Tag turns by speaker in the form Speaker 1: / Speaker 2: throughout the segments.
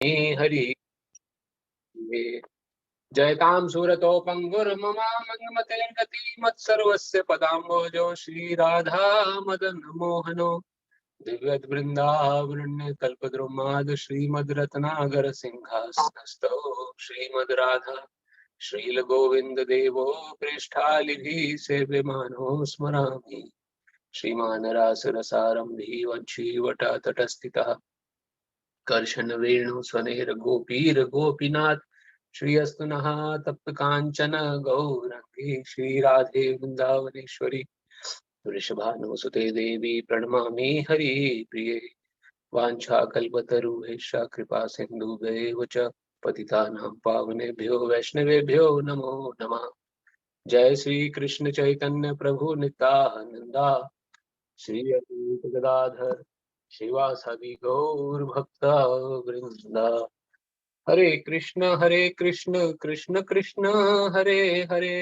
Speaker 1: हरि जयतां सुरतो पंगुर्ममामन्मते गति मत्सर्वस्य पदाम्बोजो श्रीराधा मदन मोहनो दिव्यद् वृन्दावरण्य कल्पद्रुमाद श्रीमद् रत्नागर सिंहासनस्थो श्रीमद् राधा श्रील गोविंद देवो प्रेष्ठालिभिः सेव्यमानो स्मरामि श्रीमान् रासरसारम्भी वंशीवटा तटस्थितः कर्षण वेणु स्वनेर गोपीर गोपीनाथ श्रीअस्तु नः तप्त कांचन गौरंगी श्री राधे वृंदावनेश्वरी वृषभानुसुते देवी प्रणमामि हरि प्रिये वाञ्छाकल्पतरुभ्यश्च कृपा सिन्धुभ्येव च पतितानां पावनेभ्यो वैष्णवेभ्यो नमो नमः। जय श्री कृष्ण चैतन्य प्रभु नित्यानंदा श्री अद्वैत गदाधर शिवासादि गौर भक्ता वृंदा। हरे कृष्ण कृष्ण कृष्ण हरे हरे,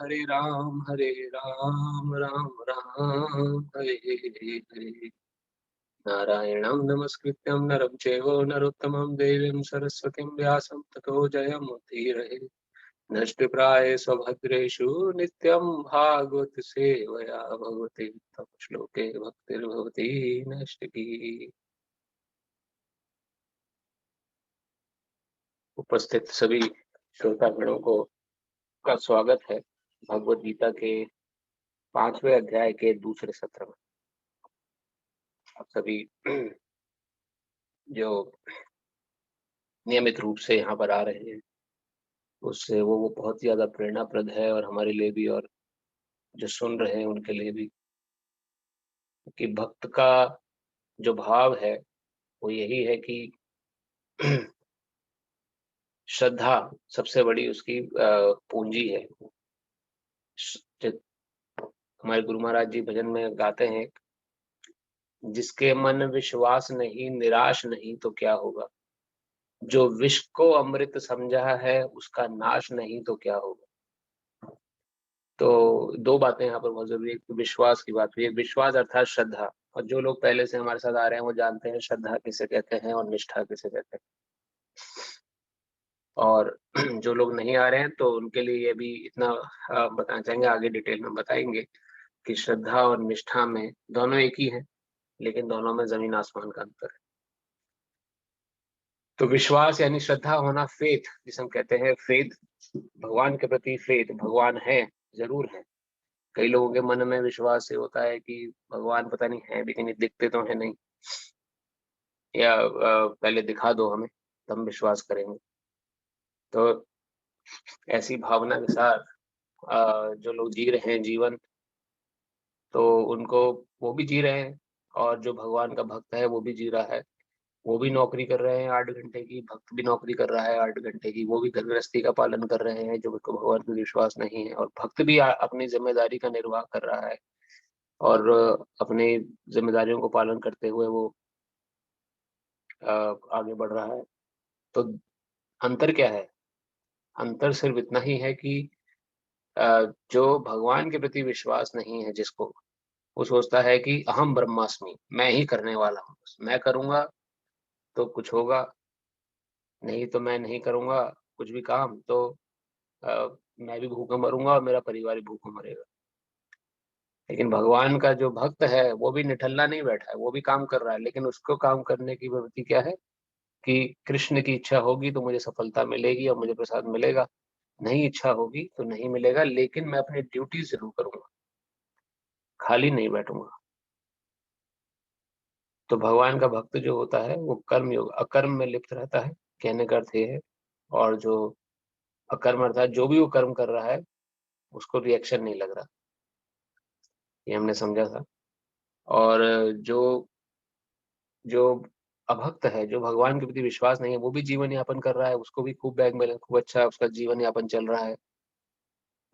Speaker 1: हरे राम राम राम हरे हरे। नारायणं नमस्कृत्यं नरं चैव नरोत्तमं देवीं सरस्वतीं व्यासं ततो जयमुदीरये। नष्टप्राय स्वभद्रेषु नित्यं भागवत सेवया भगवती तव श्लोके भक्तिर्भवती नष्टकी। उपस्थित सभी श्रोतागणों को का स्वागत है भगवत गीता के 5वें अध्याय के दूसरे सत्र में। आप सभी जो नियमित रूप से यहाँ पर आ रहे हैं उससे वो बहुत ही ज्यादा प्रेरणाप्रद है, और हमारे लिए भी और जो सुन रहे हैं उनके लिए भी, कि भक्त का जो भाव है वो यही है कि श्रद्धा सबसे बड़ी उसकी पूंजी है। हमारे गुरु महाराज जी भजन में गाते हैं, जिसके मन विश्वास नहीं निराश नहीं तो क्या होगा, जो विष को अमृत समझा है उसका नाश नहीं तो क्या होगा। तो दो बातें यहाँ पर बहुत जरूरी है। एक विश्वास की बात हुई, एक विश्वास अर्थात श्रद्धा, और जो लोग पहले से हमारे साथ आ रहे हैं वो जानते हैं श्रद्धा किसे कहते हैं और निष्ठा किसे कहते हैं। और जो लोग नहीं आ रहे हैं तो उनके लिए ये भी इतना बताना चाहेंगे, आगे डिटेल में बताएंगे कि श्रद्धा और निष्ठा में दोनों एक ही है, लेकिन दोनों में जमीन आसमान का अंतर है। तो विश्वास यानी श्रद्धा होना, फेथ जिसे हम कहते हैं, फेथ भगवान के प्रति, फेथ भगवान है, जरूर है। कई लोगों के मन में विश्वास ये होता है कि भगवान पता नहीं है भी कि नहीं, दिखते तो है नहीं, या पहले दिखा दो हमें तब विश्वास करेंगे। तो ऐसी भावना के साथ जो लोग जी रहे हैं जीवन, तो उनको वो भी जी रहे हैं, और जो भगवान का भक्त है वो भी जी रहा है। वो भी नौकरी कर रहे हैं 8 घंटे की, भक्त भी नौकरी कर रहा है 8 घंटे की, वो भी घर गृहस्थी का पालन कर रहे हैं जो उनको भगवान पर विश्वास नहीं है, और भक्त भी अपनी जिम्मेदारी का निर्वाह कर रहा है, और अपनी जिम्मेदारियों को पालन करते हुए वो आगे बढ़ रहा है। तो अंतर क्या है? अंतर सिर्फ इतना ही है कि जो भगवान के प्रति विश्वास नहीं है जिसको, वो सोचता है कि अहम ब्रह्मास्मि, मैं ही करने वाला हूँ, मैं करूंगा तो कुछ होगा, नहीं तो मैं नहीं करूंगा कुछ भी काम तो मैं भी भूखा मरूंगा और मेरा परिवार भी भूखा मरेगा। लेकिन भगवान का जो भक्त है वो भी निठल्ला नहीं बैठा है, वो भी काम कर रहा है, लेकिन उसको काम करने की प्रवृत्ति क्या है कि कृष्ण की इच्छा होगी तो मुझे सफलता मिलेगी और मुझे प्रसाद मिलेगा, नहीं इच्छा होगी तो नहीं मिलेगा, लेकिन मैं अपनी ड्यूटी जरूर करूंगा, खाली नहीं बैठूंगा। तो भगवान का भक्त जो होता है वो कर्म योग अकर्म में लिप्त रहता है, कहने का अर्थ ये है। और जो अकर्म अर्थात जो भी वो कर्म कर रहा है उसको रिएक्शन नहीं लग रहा, ये हमने समझा था। और जो जो अभक्त है, जो भगवान के प्रति विश्वास नहीं है, वो भी जीवन यापन कर रहा है, उसको भी खूब बैंक बैलेंस, खूब अच्छा उसका जीवन यापन चल रहा है,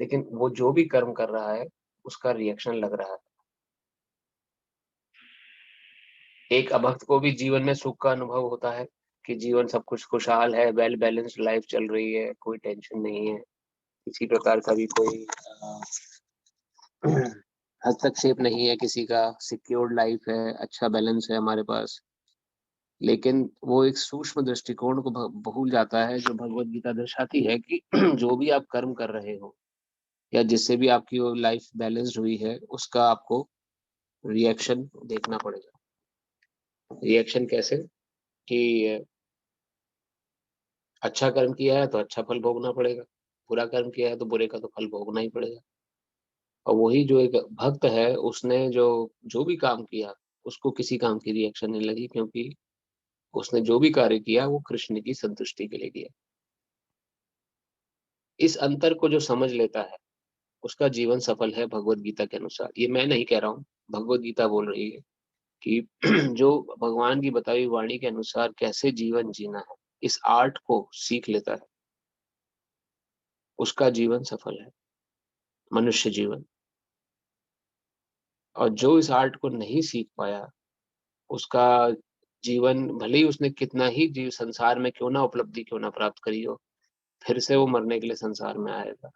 Speaker 1: लेकिन वो जो भी कर्म कर रहा है उसका रिएक्शन लग रहा है। एक अभक्त को भी जीवन में सुख का अनुभव होता है कि जीवन सब कुछ खुशहाल है, वेल बैलेंस्ड लाइफ चल रही है, कोई टेंशन नहीं है, किसी प्रकार का भी कोई हस्तक्षेप नहीं है किसी का, सिक्योर्ड लाइफ है, अच्छा बैलेंस है हमारे पास। लेकिन वो एक सूक्ष्म दृष्टिकोण को भूल जाता है जो भगवत गीता दर्शाती है कि जो भी आप कर्म कर रहे हो या जिससे भी आपकी वो लाइफ बैलेंस्ड हुई है, उसका आपको रिएक्शन देखना पड़ेगा। रिएक्शन कैसे कि अच्छा कर्म किया है तो अच्छा फल भोगना पड़ेगा, बुरा कर्म किया है तो बुरे का तो फल भोगना ही पड़ेगा। और वही जो एक भक्त है, उसने जो जो भी काम किया, उसको किसी काम की रिएक्शन नहीं लगी, क्योंकि उसने जो भी कार्य किया वो कृष्ण की संतुष्टि के लिए किया। इस अंतर को जो समझ लेता है, उसका जीवन सफल है भगवत गीता के अनुसार। ये मैं नहीं कह रहा हूँ, भगवत गीता बोल रही है कि जो भगवान की बताई वाणी के अनुसार कैसे जीवन जीना है, इस आर्ट को सीख लेता है, उसका जीवन सफल है, मनुष्य जीवन। और जो इस आर्ट को नहीं सीख पाया, उसका जीवन भले ही उसने कितना ही जीव संसार में क्यों ना उपलब्धि क्यों ना प्राप्त करी हो, फिर से वो मरने के लिए संसार में आएगा।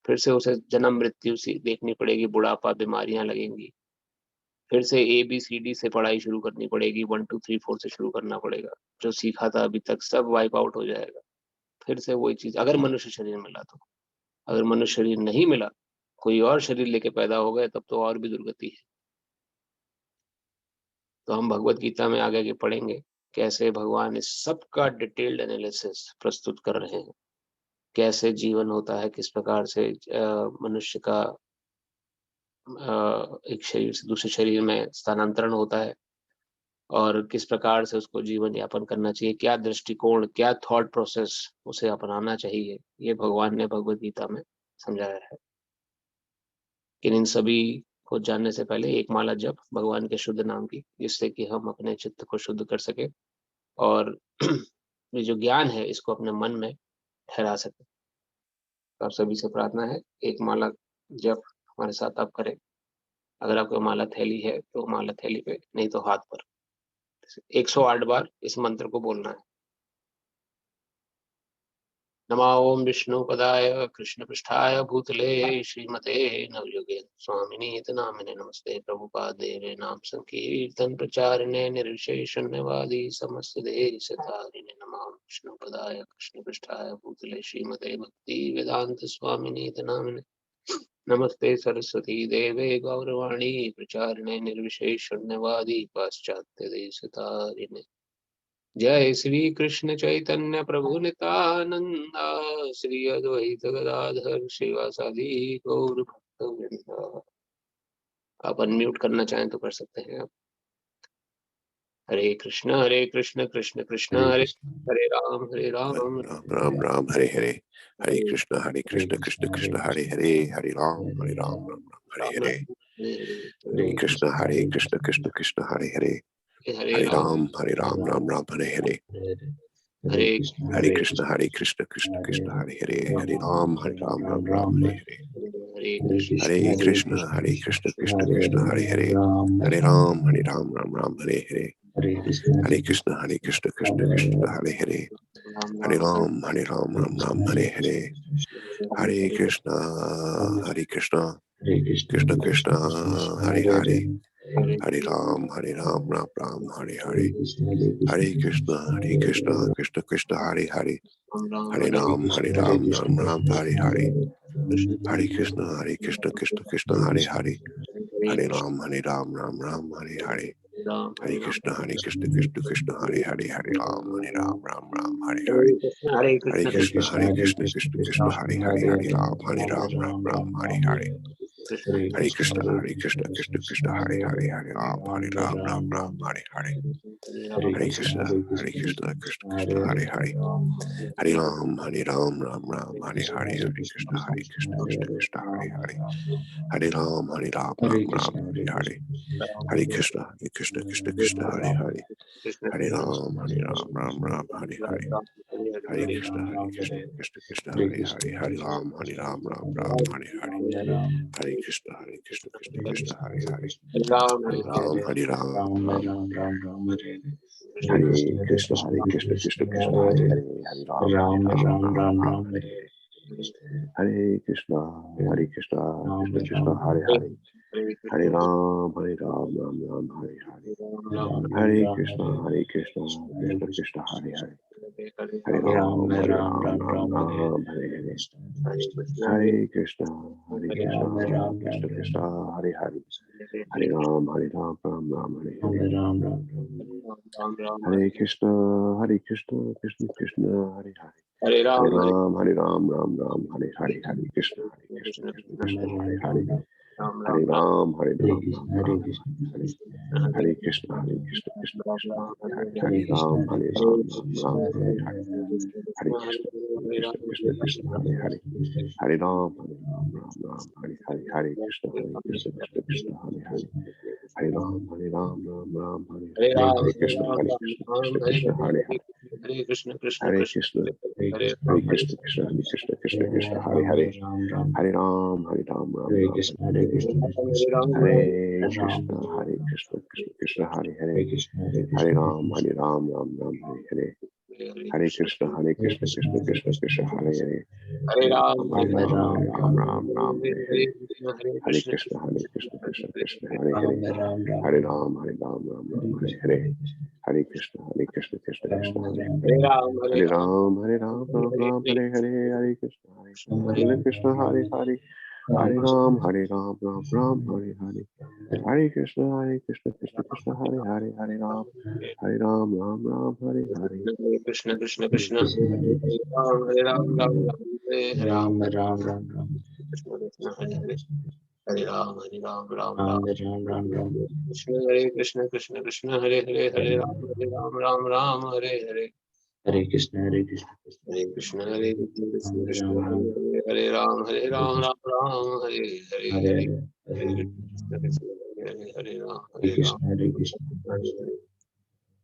Speaker 1: फिर से उसे जन्म मृत्यु सी देखनी पड़ेगी, बुढ़ापा, बीमारियां लगेंगी, फिर से ABCD से पढ़ाई शुरू करनी पड़ेगी, 1 2 3 4 से शुरू करना पड़ेगा। जो सीखा था अभी तक सब वाइप आउट हो जाएगा। फिर से वही चीज, अगर मनुष्य शरीर मिला तो। अगर मनुष्य शरीर नहीं मिला, कोई और शरीर लेके पैदा हो गए, तब तो और भी दुर्गति है। तो हम भगवत गीता में आगे पढ़ेंगे कैसे भगवान इस सब का डिटेल्ड एनालिसिस प्रस्तुत कर रहे हैं। कैसे जीवन होता है, किस प्रकार से मनुष्य का एक शरीर से दूसरे शरीर में स्थानांतरण होता है, और किस प्रकार से उसको जीवन यापन करना चाहिए, क्या दृष्टिकोण, क्या थॉट प्रोसेस उसे अपनाना चाहिए, ये भगवान ने भगवत गीता में समझाया है। कि इन सभी को जानने से पहले एक माला जप भगवान के शुद्ध नाम की, जिससे कि हम अपने चित्त को शुद्ध कर सके और ये जो ज्ञान है इसको अपने मन में ठहरा सके। तो आप सभी से प्रार्थना है, एक माला जप हमारे साथ आप करें। अगर आपको माला थैली है तो माला थैली पे, नहीं तो हाथ पर 108 बार इस मंत्र को बोलना है। नमा ओम विष्णुपदाय कृष्णपृष्ठाय भूतले श्रीमते नवयुगे स्वामिनी नामिने नमस्ते प्रभुपादे नाम संकीर्तन प्रचारिणे निर्विशेषण्यवादी समस्त देश तारिणे नमा विष्णुपदाय कृष्णपृष्ठाय भूतले श्रीमते भक्ति वेदांत स्वामिनी नामिने नमस्ते सरस्वती देवे गौरवाणी प्रचारिणे निर्विशेषण्यवादी पाश्चात्य देश तारिणे। जय श्री कृष्ण चैतन्य प्रभु नित्यानंद श्री अद्वैत गदाधर श्रीवासादि गौर भक्तवृंद। आप अनम्यूट करना चाहें तो कर सकते हैं आप। हरे कृष्ण कृष्ण कृष्ण
Speaker 2: हरे
Speaker 1: हरे
Speaker 2: कृष्ण
Speaker 1: हरे राम
Speaker 2: राम राम राम हरे हरे हरे कृष्ण हरे
Speaker 1: कृष्ण
Speaker 2: कृष्ण कृष्ण
Speaker 1: हरे
Speaker 2: हरे हरे हरे राम राम हरे
Speaker 1: राम
Speaker 2: हरे हरे
Speaker 1: हरे
Speaker 2: कृष्ण कृष्ण कृष्ण हरे हरे
Speaker 1: हरे
Speaker 2: हरे
Speaker 1: राम
Speaker 2: राम हरे हरे
Speaker 1: हरे
Speaker 2: हरे कृष्ण कृष्ण हरे हरे हरे राम राम हरे हरे
Speaker 1: हरे
Speaker 2: हरे कृष्ण कृष्ण कृष्ण हरे हरे हरे राम राम हरे हरे हरे कृष्ण कृष्ण कृष्ण हरे हरे हरे राम राम हरे हरे हरे कृष्ण कृष्ण कृष्ण हरे हरे हरे राम राम हरे हरे हरे कृष्ण कृष्ण कृष्ण हरे हरे हरे राम राम हरे हरे हरे कृष्ण कृष्ण कृष्ण हरे हरे हरे राम राम हरे हरे हरे कृष्ण कृष्ण कृष्ण हरे हरे हरे राम हरे हरे हरे कृष्ण कृष्ण कृष्ण हरे हरे राम हरे हरे हरे कृष्ण कृष्ण कृष्ण हरे राम हरे हरे हरे कृष्ण कृष्ण कृष्ण हरे हरे हरे राम राम हरे हरे हरे कृष्ण कृष्ण कृष्ण हरे हरे हरे राम राम हरे हरे हरे कृष्ण कृष्ण कृष्ण हरे हरे हरे राम राम हरे हरे हरे कृष्ण कृष्ण कृष्ण हरे हरे हरे राम हरे हरे हरे कृष्ण कृष्ण कृष्ण हरे हरे हरे राम हरे Krishna Krishna Krishna Hare Hare Hare Ram Ram Hare Hare Hare Krishna, Krishna Krishna, Hare Hare, Hare Ram, Ram Ram, Hare Hare, Hare Krishna, Krishna Krishna, Hare Hare, Hare Ram, Ram Ram, Hare Hare, Hare Krishna, Krishna Krishna, Hare Hare, Hare Ram, Ram Ram, Hare Hare, Hare Krishna, Krishna Krishna, Hare Hare,
Speaker 1: Hare Ram,
Speaker 2: Hare Ram, Ram Ram, Hare Hare, Hare Krishna, Krishna Krishna, Hare Hare, Hare Ram, Ram Ram, Hare Hare Krishna, Krishna Krishna, Hare Hare, Ram, Ram Ram, Hare Hare, Hare Krishna, Krishna Krishna, Hare Hare, Hare Ram, Ram Ram, Hare Hare, Hare Krishna, Krishna Krishna, Hare Hare, Hare Ram, Ram Ram, Hare
Speaker 1: Hare
Speaker 2: Hare,
Speaker 1: Ram,
Speaker 2: Hare Krishna,
Speaker 1: Ram
Speaker 2: Krishna
Speaker 1: Hare
Speaker 2: Krishna, Hare Hare,
Speaker 1: Hare Krishna, Krishna
Speaker 2: Hare
Speaker 1: Krishna,
Speaker 2: Krishna,
Speaker 1: Hare
Speaker 2: Hare Krishna, Krishna Krishna, Krishna Hare Hare, Hare Ram, Ram Ram, Hare Hare, Hare Krishna, Krishna Krishna, Hare Hare, Hare Ram, Ram Ram, Hare Hare, Hare Krishna, Krishna Krishna, Krishna Hare Hare,
Speaker 1: Hare
Speaker 2: Hare
Speaker 1: Ram,
Speaker 2: Ram,
Speaker 1: Hare
Speaker 2: Ram Ram, Hare Hare, Hare
Speaker 1: Krishna,
Speaker 2: Krishna, Krishna Krishna, Hare Hare, Hare Ram, Ram Ram, Hare Hare, Hare Krishna, Krishna Krishna, Hare Hare,
Speaker 1: Hare Ram,
Speaker 2: Hare Ram, Ram Ram, Hare Hare, Hare Krishna, Krishna, Hare Hare, Hare Ram, Ram Ram, Hare Hare, Hare Krishna, Krishna Krishna, Hare Hare, Hare Ram, Ram Ram, Hare Hare.
Speaker 1: Krishna, Krishna Krishna, Hare Ram, Ram Ram, Hare Ram, Krishna Krishna, Hare Hare, Hare Ram, Ram Ram, Krishna Hare Krishna, Krishna Krishna, Hare Hare, Hare Ram, Ram Hare Hare,
Speaker 3: Hare Krishna, Hare Krishna,
Speaker 1: Hare Krishna, Hare Krishna, Krishna Krishna, Hare Ram, Ram Ram, Hare Hare,
Speaker 3: Hare
Speaker 1: Hare Krishna, Krishna Hare Ram,
Speaker 3: Krishna, Hare Krishna,
Speaker 1: Hare Hare।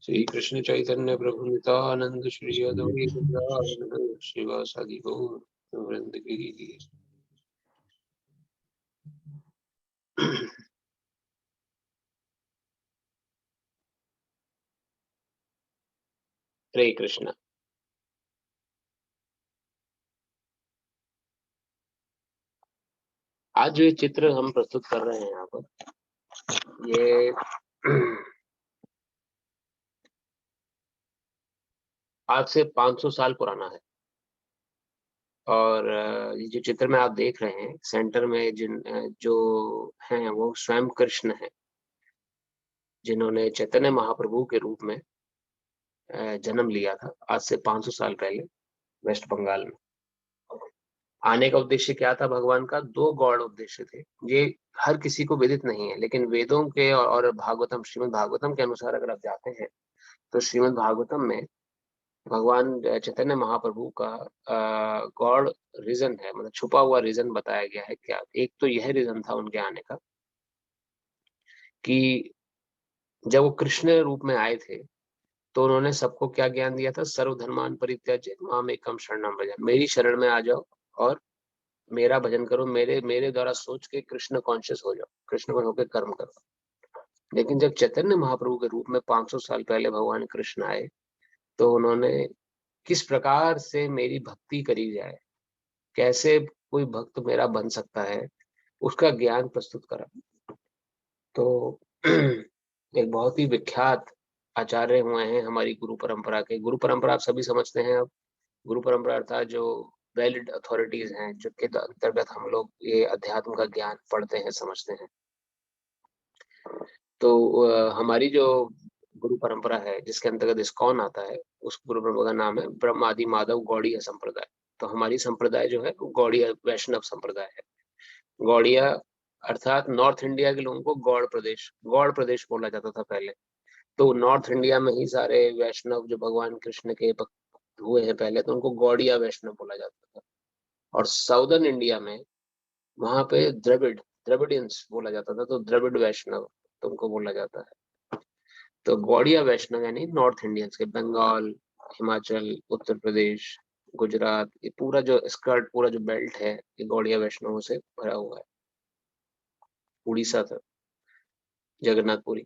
Speaker 1: Shri Krishna Chaitanya प्रभु नित्यानंद श्री अद्वैत शिवासादि गौर वृंद की। हरे कृष्ण। आज जो ये चित्र हम प्रस्तुत कर रहे हैं यहाँ पर, ये आज से 500 साल पुराना है। और ये जो चित्र में आप देख रहे हैं, सेंटर में जो हैं वो स्वयं कृष्ण हैं, जिन्होंने चैतन्य महाप्रभु के रूप में जन्म लिया था आज से 500 साल पहले वेस्ट बंगाल में। आने का उद्देश्य क्या था भगवान का? 2 गौड़ उद्देश्य थे। ये हर किसी को विदित नहीं है, लेकिन वेदों के और भागवतम, श्रीमद् भागवतम के अनुसार अगर आप जाते हैं तो श्रीमद् भागवतम में भगवान चैतन्य महाप्रभु का गॉड रीजन है, मतलब छुपा हुआ रीजन बताया गया है। क्या एक तो यह रीजन था उनके आने का कि जब वो कृष्ण रूप में आए थे तो उन्होंने सबको क्या ज्ञान दिया था? सर्वधर्मान परित्यज्य माम एकम शरणम व्रज, मेरी शरण में आ जाओ और मेरा भजन करो, मेरे द्वारा सोच के कृष्ण कॉन्शियस हो जाओ, कृष्ण को होकर कर्म करो। लेकिन जब चैतन्य महाप्रभु के रूप में 500 साल पहले भगवान कृष्ण आए तो उन्होंने किस प्रकार से मेरी भक्ति करी जाए, कैसे कोई भक्त मेरा बन सकता है, उसका ज्ञान प्रस्तुत करा। तो एक बहुत ही विख्यात आचार्य हुए हैं हमारी गुरु परंपरा के। गुरु परंपरा आप सभी समझते हैं। अब गुरु परंपरा अर्थात जो वैलिड अथॉरिटीज हैं, जिनके अंतर्गत हम लोग ये अध्यात्म का ज्ञान पढ़ते हैं, समझते हैं। तो हमारी जो गुरु परंपरा है जिसके अंतर्गत इस्कॉन आता है, उस गुरु परंपरा का नाम है ब्रह्म आदि माधव गौड़ीय संप्रदाय। तो हमारी संप्रदाय जो है वो गौड़ीय वैष्णव संप्रदाय है। गौड़िया अर्थात नॉर्थ इंडिया के लोगों को गौड़ प्रदेश बोला जाता था पहले। तो नॉर्थ इंडिया में ही सारे वैष्णव जो भगवान कृष्ण के भक्त हुए हैं पहले, तो उनको गौड़िया वैष्णव बोला जाता था। और साउदर्न इंडिया में वहां पे द्रविडियंस बोला जाता था, तो द्रविड़ वैष्णव तुमको बोला जाता है। तो गौड़िया वैष्णव यानी नॉर्थ इंडियंस के, बंगाल, हिमाचल, उत्तर प्रदेश, गुजरात, ये पूरा जो स्कर्ट, पूरा जो बेल्ट है, ये गौड़िया वैष्णवों से भरा हुआ है। उड़ीसा तक, जगन्नाथपुरी।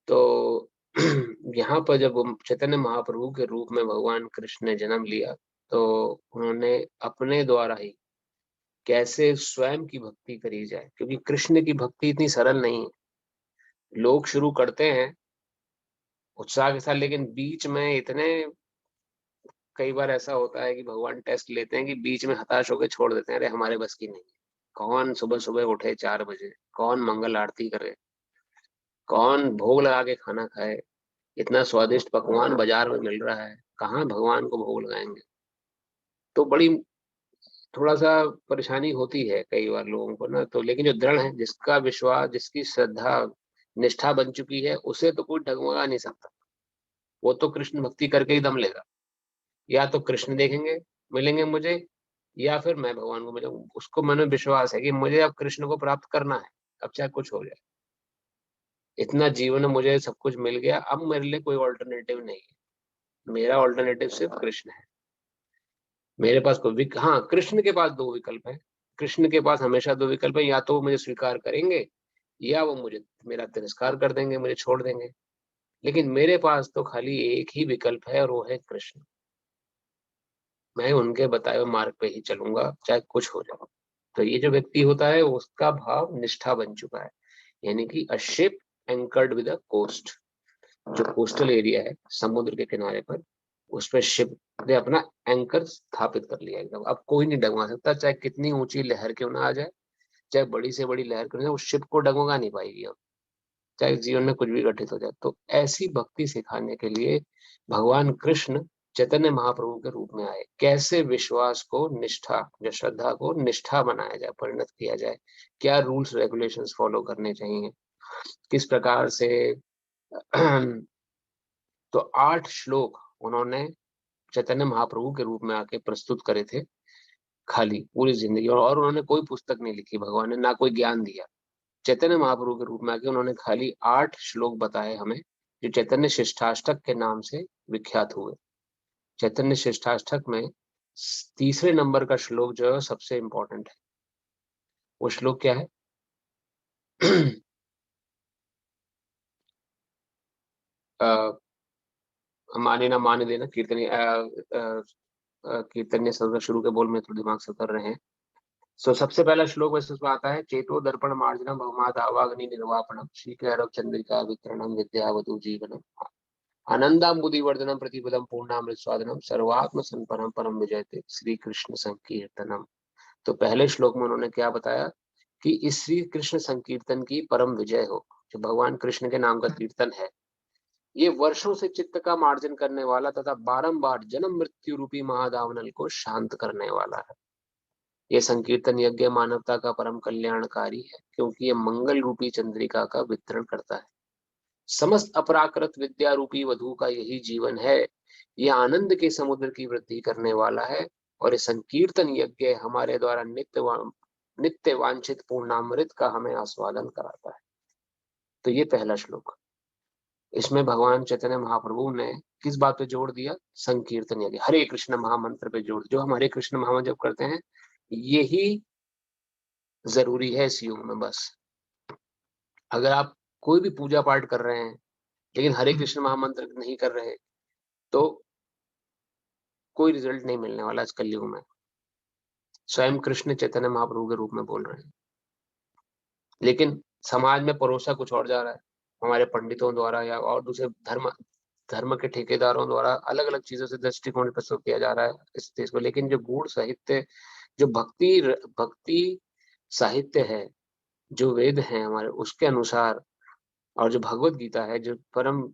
Speaker 1: तो यहाँ पर जब चैतन्य महाप्रभु के रूप में भगवान कृष्ण ने जन्म लिया तो उन्होंने अपने द्वारा ही कैसे स्वयं की भक्ति करी जाए, क्योंकि कृष्ण की भक्ति इतनी सरल नहीं है। लोग शुरू करते हैं उत्साह के साथ, लेकिन बीच में इतने, कई बार ऐसा होता है कि भगवान टेस्ट लेते हैं कि बीच में हताश होकर छोड़ देते हैं, अरे हमारे बस की नहीं है। कौन सुबह सुबह उठे 4 बजे, कौन मंगल आरती करे, कौन भोग लगा के खाना खाए, इतना स्वादिष्ट पकवान बाजार में मिल रहा है, कहाँ भगवान को भोग लगाएंगे। तो बड़ी थोड़ा सा परेशानी होती है कई बार लोगों को ना, तो लेकिन जो दृढ़ है, जिसका विश्वास, जिसकी श्रद्धा निष्ठा बन चुकी है, उसे तो कोई डगमगा नहीं सकता। वो तो कृष्ण भक्ति करके ही दम लेगा। या तो कृष्ण देखेंगे, मिलेंगे मुझे, या फिर मैं भगवान को मिलूंगा। उसको मन में विश्वास है कि मुझे अब कृष्ण को प्राप्त करना है, अब चाहे कुछ हो जाए। इतना जीवन में मुझे सब कुछ मिल गया, अब मेरे लिए कोई ऑल्टरनेटिव नहीं है। मेरा ऑल्टरनेटिव सिर्फ कृष्ण है। मेरे पास कोई हाँ, कृष्ण के पास दो विकल्प है। कृष्ण के पास हमेशा दो विकल्प है, या तो वो मुझे स्वीकार करेंगे या वो मुझे मेरा तिरस्कार कर देंगे, मुझे छोड़ देंगे। लेकिन मेरे पास तो खाली एक ही विकल्प है, और वो है कृष्ण। मैं उनके बताए हुए मार्ग पे ही चलूंगा, चाहे कुछ हो जाए। तो ये जो व्यक्ति होता है, उसका भाव निष्ठा बन चुका है। यानी कि a ship anchored with a coast. जो कोस्टल एरिया है, समुद्र के किनारे पर, उस पर शिप ने अपना एंकर स्थापित कर लिया एकदम। अब कोई नहीं डगमा सकता, चाहे कितनी ऊंची लहर क्यों ना आ जाए, चाहे बड़ी से बड़ी लहर क्यों ना, उस शिप को डगमगा नहीं पाएगी। अब चाहे जीवन में कुछ भी घटित हो जाए। तो ऐसी भक्ति सिखाने के लिए भगवान कृष्ण चैतन्य महाप्रभु के रूप में आए। कैसे विश्वास को निष्ठा, जो श्रद्धा को निष्ठा बनाया जाए, परिणत किया जाए, क्या रूल्स रेगुलेशंस फॉलो करने चाहिए, किस प्रकार से। तो 8 श्लोक उन्होंने चैतन्य महाप्रभु के रूप में आके प्रस्तुत करे थे, खाली पूरी जिंदगी। और उन्होंने कोई पुस्तक नहीं लिखी, भगवान ने ना कोई ज्ञान दिया। चैतन्य महाप्रभु के रूप में आके उन्होंने खाली 8 श्लोक बताए हमें, जो चैतन्य शिष्टाष्टक के नाम से विख्यात हुए। चैतन्य शिष्टाष्टक में तीसरे नंबर का श्लोक जो है सबसे इंपॉर्टेंट है। वो श्लोक क्या है? माने ना माने देना, कीर्तनीय सदर शुरू के बोल में तो दिमाग से कर रहे हैं। सो सबसे पहला श्लोक वैसे उसमें आता है, चेतो दर्पण मार्जनम भवमाद आवाग्नि निर्वापणम श्री कैरव चंद्रिका वितरणम विद्यावतु जीवनम आनंदाम्बुदिवर्धनम प्रतिपदम पूर्णामृत स्वादनम सर्वात्म संपरम परम विजयते श्री कृष्ण संकीर्तनम। तो पहले श्लोक में उन्होंने क्या बताया कि इस श्री कृष्ण संकीर्तन की परम विजय हो। जो भगवान कृष्ण के नाम का कीर्तन है, ये वर्षों से चित्त का मार्जन करने वाला तथा बारंबार जन्म मृत्यु रूपी महादावनल को शांत करने वाला है। ये संकीर्तन यज्ञ मानवता का परम कल्याणकारी है, क्योंकि ये मंगल रूपी चंद्रिका का वितरण करता है। समस्त अपराकृत विद्या रूपी वधु का यही जीवन है। यह आनंद के समुद्र की वृद्धि करने वाला है, और ये संकीर्तन यज्ञ हमारे द्वारा नित्य वांछित पूर्णामृत का हमें आस्वादन कराता है। तो ये पहला श्लोक। इसमें भगवान चैतन्य महाप्रभु ने किस बात पे जोर दिया? संकीर्तन यज्ञ, हरे कृष्ण महामंत्र पे जोर। जो हम हरे कृष्ण महामंत्र जब करते हैं, यही जरूरी है इस युग में। बस अगर आप कोई भी पूजा पाठ कर रहे हैं लेकिन हरे कृष्ण महामंत्र नहीं कर रहे, तो कोई रिजल्ट नहीं मिलने वाला इस कलयुग में। स्वयं कृष्ण चैतन्य महाप्रभु के रूप में बोल रहे हैं, लेकिन समाज में परोसा कुछ और जा रहा है। हमारे पंडितों द्वारा या और दूसरे धर्म धर्म के ठेकेदारों द्वारा अलग अलग चीजों से दृष्टिकोण प्रस्तुत किया जा रहा है इस देश को। लेकिन जो गूढ़ साहित्य, जो भक्ति भक्ति साहित्य है, जो वेद हैं हमारे, उसके अनुसार, और जो भगवत गीता है, जो परम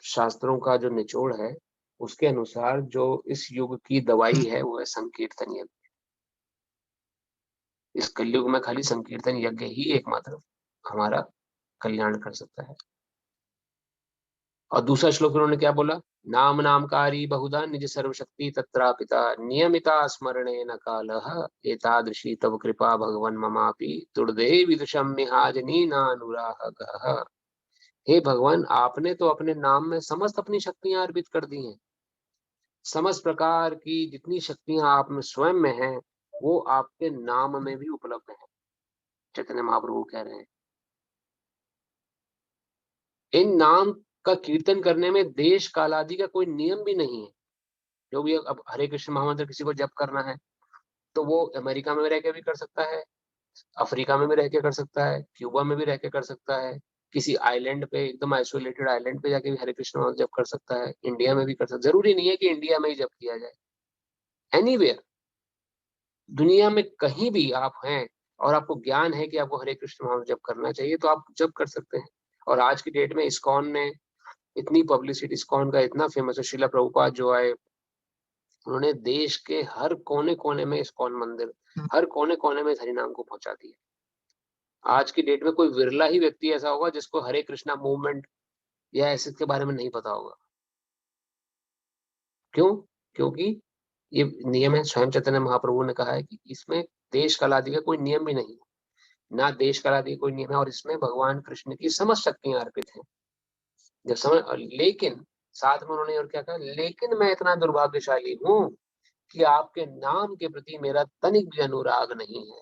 Speaker 1: शास्त्रों का जो निचोड़ है, उसके अनुसार जो इस युग की दवाई है, वो है संकीर्तन यज्ञ। इस कलयुग में खाली संकीर्तन यज्ञ ही एकमात्र हमारा कल्याण कर सकता है। और दूसरा श्लोक उन्होंने क्या बोला? नाम नामकारी बहुधा निज सर्वशक्ति तत्रापिता नियमिता स्मरणे न कालः एतादृशी तव कृपा भगवन ममापि दुर्दे विदुषम मिहाजनी नानुरागः। हे भगवान, आपने तो अपने नाम में समस्त अपनी शक्तियां अर्पित कर दी हैं। समस्त प्रकार की जितनी शक्तियां आप में स्वयं में हैं, वो आपके नाम में भी उपलब्ध है। चैतन्य महाप्रभु कह रहे हैं, इन नाम का कीर्तन करने में देश काल आदि का कोई नियम भी नहीं है। जो भी अब हरे कृष्ण महामंत्र किसी को जप करना है तो वो अमेरिका में रह के भी कर सकता है, अफ्रीका में भी रह के कर सकता है, क्यूबा में भी रह के कर सकता है, किसी आइलैंड पे एकदम आइसोलेटेड आइलैंड पे जाके भी हरे कृष्ण महामंत्र जप कर सकता है, इंडिया में भी कर सकता है। जरूरी नहीं है कि इंडिया में ही जप किया जाए, एनीवेयर दुनिया में कहीं भी आप हैं और आपको ज्ञान है कि आपको हरे कृष्ण महामंत्र जप करना चाहिए तो आप जप कर सकते हैं। और आज की डेट में इस्कॉन ने इतनी पब्लिसिटी, इस्कॉन का इतना फेमस है, श्रीला प्रभुपाद जो आए उन्होंने देश के हर कोने कोने में इस्कॉन मंदिर, हर कोने कोने में हरि नाम को पहुंचा दिया। आज की डेट में कोई विरला ही व्यक्ति ऐसा होगा जिसको हरे कृष्णा मूवमेंट या ऐसे के बारे में नहीं पता होगा। क्यों? क्योंकि ये नियम है, स्वयं चैतन्य महाप्रभु ने कहा है कि इसमें देश काल आदि का कोई नियम भी नहीं है, ना देश काल आदि का कोई नियम है, और इसमें भगवान कृष्ण की समस्त शक्तियां अर्पित हैं। जब समझ, लेकिन साथ में उन्होंने और क्या कहा, लेकिन मैं इतना दुर्भाग्यशाली हूं कि आपके नाम के प्रति मेरा तनिक भी अनुराग नहीं है।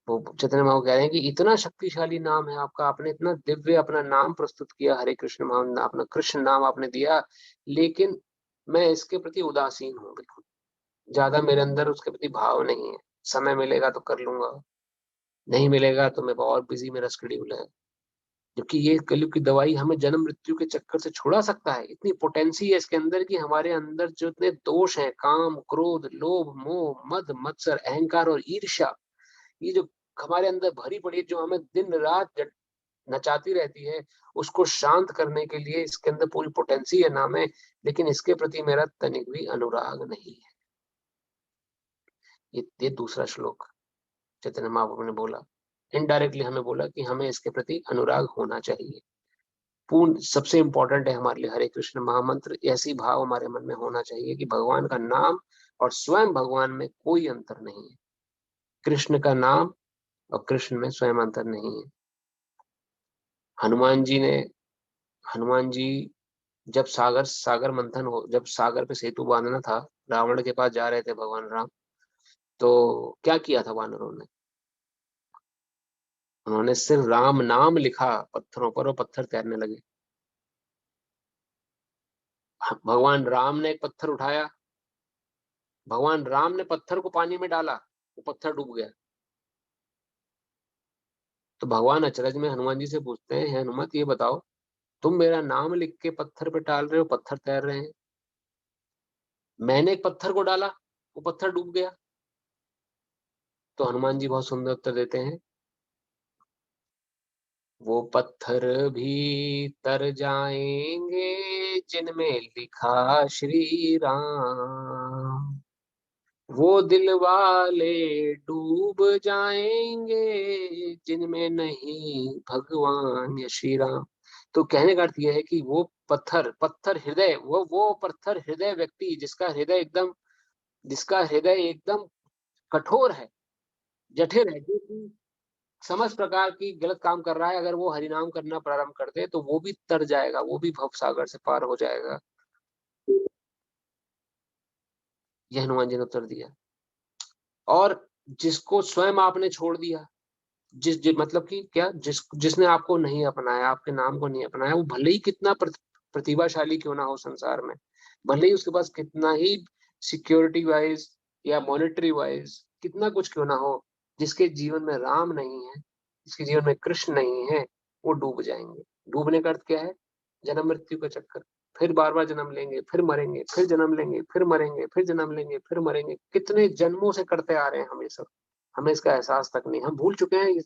Speaker 1: वो चैतन्य महाप्रभु कह रहे हैं कि इतना शक्तिशाली नाम है आपका, आपने इतना दिव्य अपना नाम प्रस्तुत किया, हरे कृष्ण नाम, अपना कृष्ण नाम आपने दिया, लेकिन मैं इसके प्रति उदासीन हूँ, बिल्कुल ज्यादा मेरे अंदर उसके प्रति भाव नहीं है। समय मिलेगा तो कर लूंगा, नहीं मिलेगा तो मैं बहुत बिजी, मेरा शेड्यूल है। जबकि ये कलयुग की दवाई हमें जन्म मृत्यु के चक्कर से छुड़ा सकता है। इतनी पोटेंसी है इसके अंदर कि हमारे अंदर जो इतने दोष हैं, काम, क्रोध, लोभ, मोह, मद, मत्सर, अहंकार और ईर्ष्या, ये जो हमारे अंदर भरी पड़ी है, जो हमें दिन रात नचाती रहती है, उसको शांत करने के लिए इसके अंदर पूरी पोटेंसी है, नाम है, लेकिन इसके प्रति मेरा तनिक भी अनुराग नहीं है। ये दूसरा श्लोक चैतन्य महाप्रभु ने बोला, इनडायरेक्टली हमें बोला कि हमें इसके प्रति अनुराग होना चाहिए। पूर्ण सबसे इंपॉर्टेंट है हमारे लिए हरे कृष्ण महामंत्र। ऐसी भाव हमारे मन में होना चाहिए कि भगवान का नाम और स्वयं भगवान में कोई अंतर नहीं है। कृष्ण का नाम और कृष्ण में स्वयं अंतर नहीं है। हनुमान जी ने, हनुमान जी जब सागर मंथन हो, जब सागर पे सेतु बांधना था, रावण के पास जा रहे थे भगवान राम, तो क्या किया था वानरों ने? उन्होंने सिर्फ राम नाम लिखा पत्थरों पर और पत्थर तैरने लगे। भगवान राम ने एक पत्थर उठाया, भगवान राम ने पत्थर को पानी में डाला, वो पत्थर डूब गया। तो भगवान अचरज में हनुमान जी से पूछते हैं, हनुमत ये बताओ, तुम मेरा नाम लिख के पत्थर पे डाल रहे हो, पत्थर तैर रहे हैं, मैंने एक पत्थर को डाला, वो पत्थर डूब गया। तो हनुमान जी बहुत सुंदर उत्तर देते हैं, वो पत्थर भी तर जाएंगे जिनमें लिखा श्री राम, वो दिल वाले डूब जाएंगे जिनमें नहीं भगवान या श्री राम। तो कहने का अर्थ यह है कि वो पत्थर हृदय, वो पत्थर हृदय व्यक्ति जिसका हृदय एकदम कठोर है, जठिर है, जो कि समस्त प्रकार की गलत काम कर रहा है, अगर वो हरिनाम करना प्रारंभ कर दे तो वो भी तर जाएगा, वो भी भव सागर से पार हो जाएगा। यह हनुमान जी ने उत्तर दिया। और जिसको स्वयं आपने छोड़ दिया, मतलब कि क्या, जिसने आपको नहीं अपनाया, आपके नाम को नहीं अपनाया, वो भले ही कितना प्रतिभाशाली क्यों ना हो संसार में, भले ही उसके पास कितना ही सिक्योरिटी वाइज या मॉनेटरी वाइज कितना कुछ क्यों ना हो, जिसके जीवन में राम नहीं है, जिसके जीवन में कृष्ण नहीं है, वो डूब जाएंगे। डूबने का अर्थ क्या है? जन्म मृत्यु का चक्कर, फिर बार बार जन्म लेंगे, फिर मरेंगे, फिर जन्म लेंगे, फिर मरेंगे, फिर जन्म लेंगे, फिर मरेंगे। कितने जन्मों से करते आ रहे हैं हम ये सब, हमें इसका एहसास तक नहीं, हम भूल चुके हैं।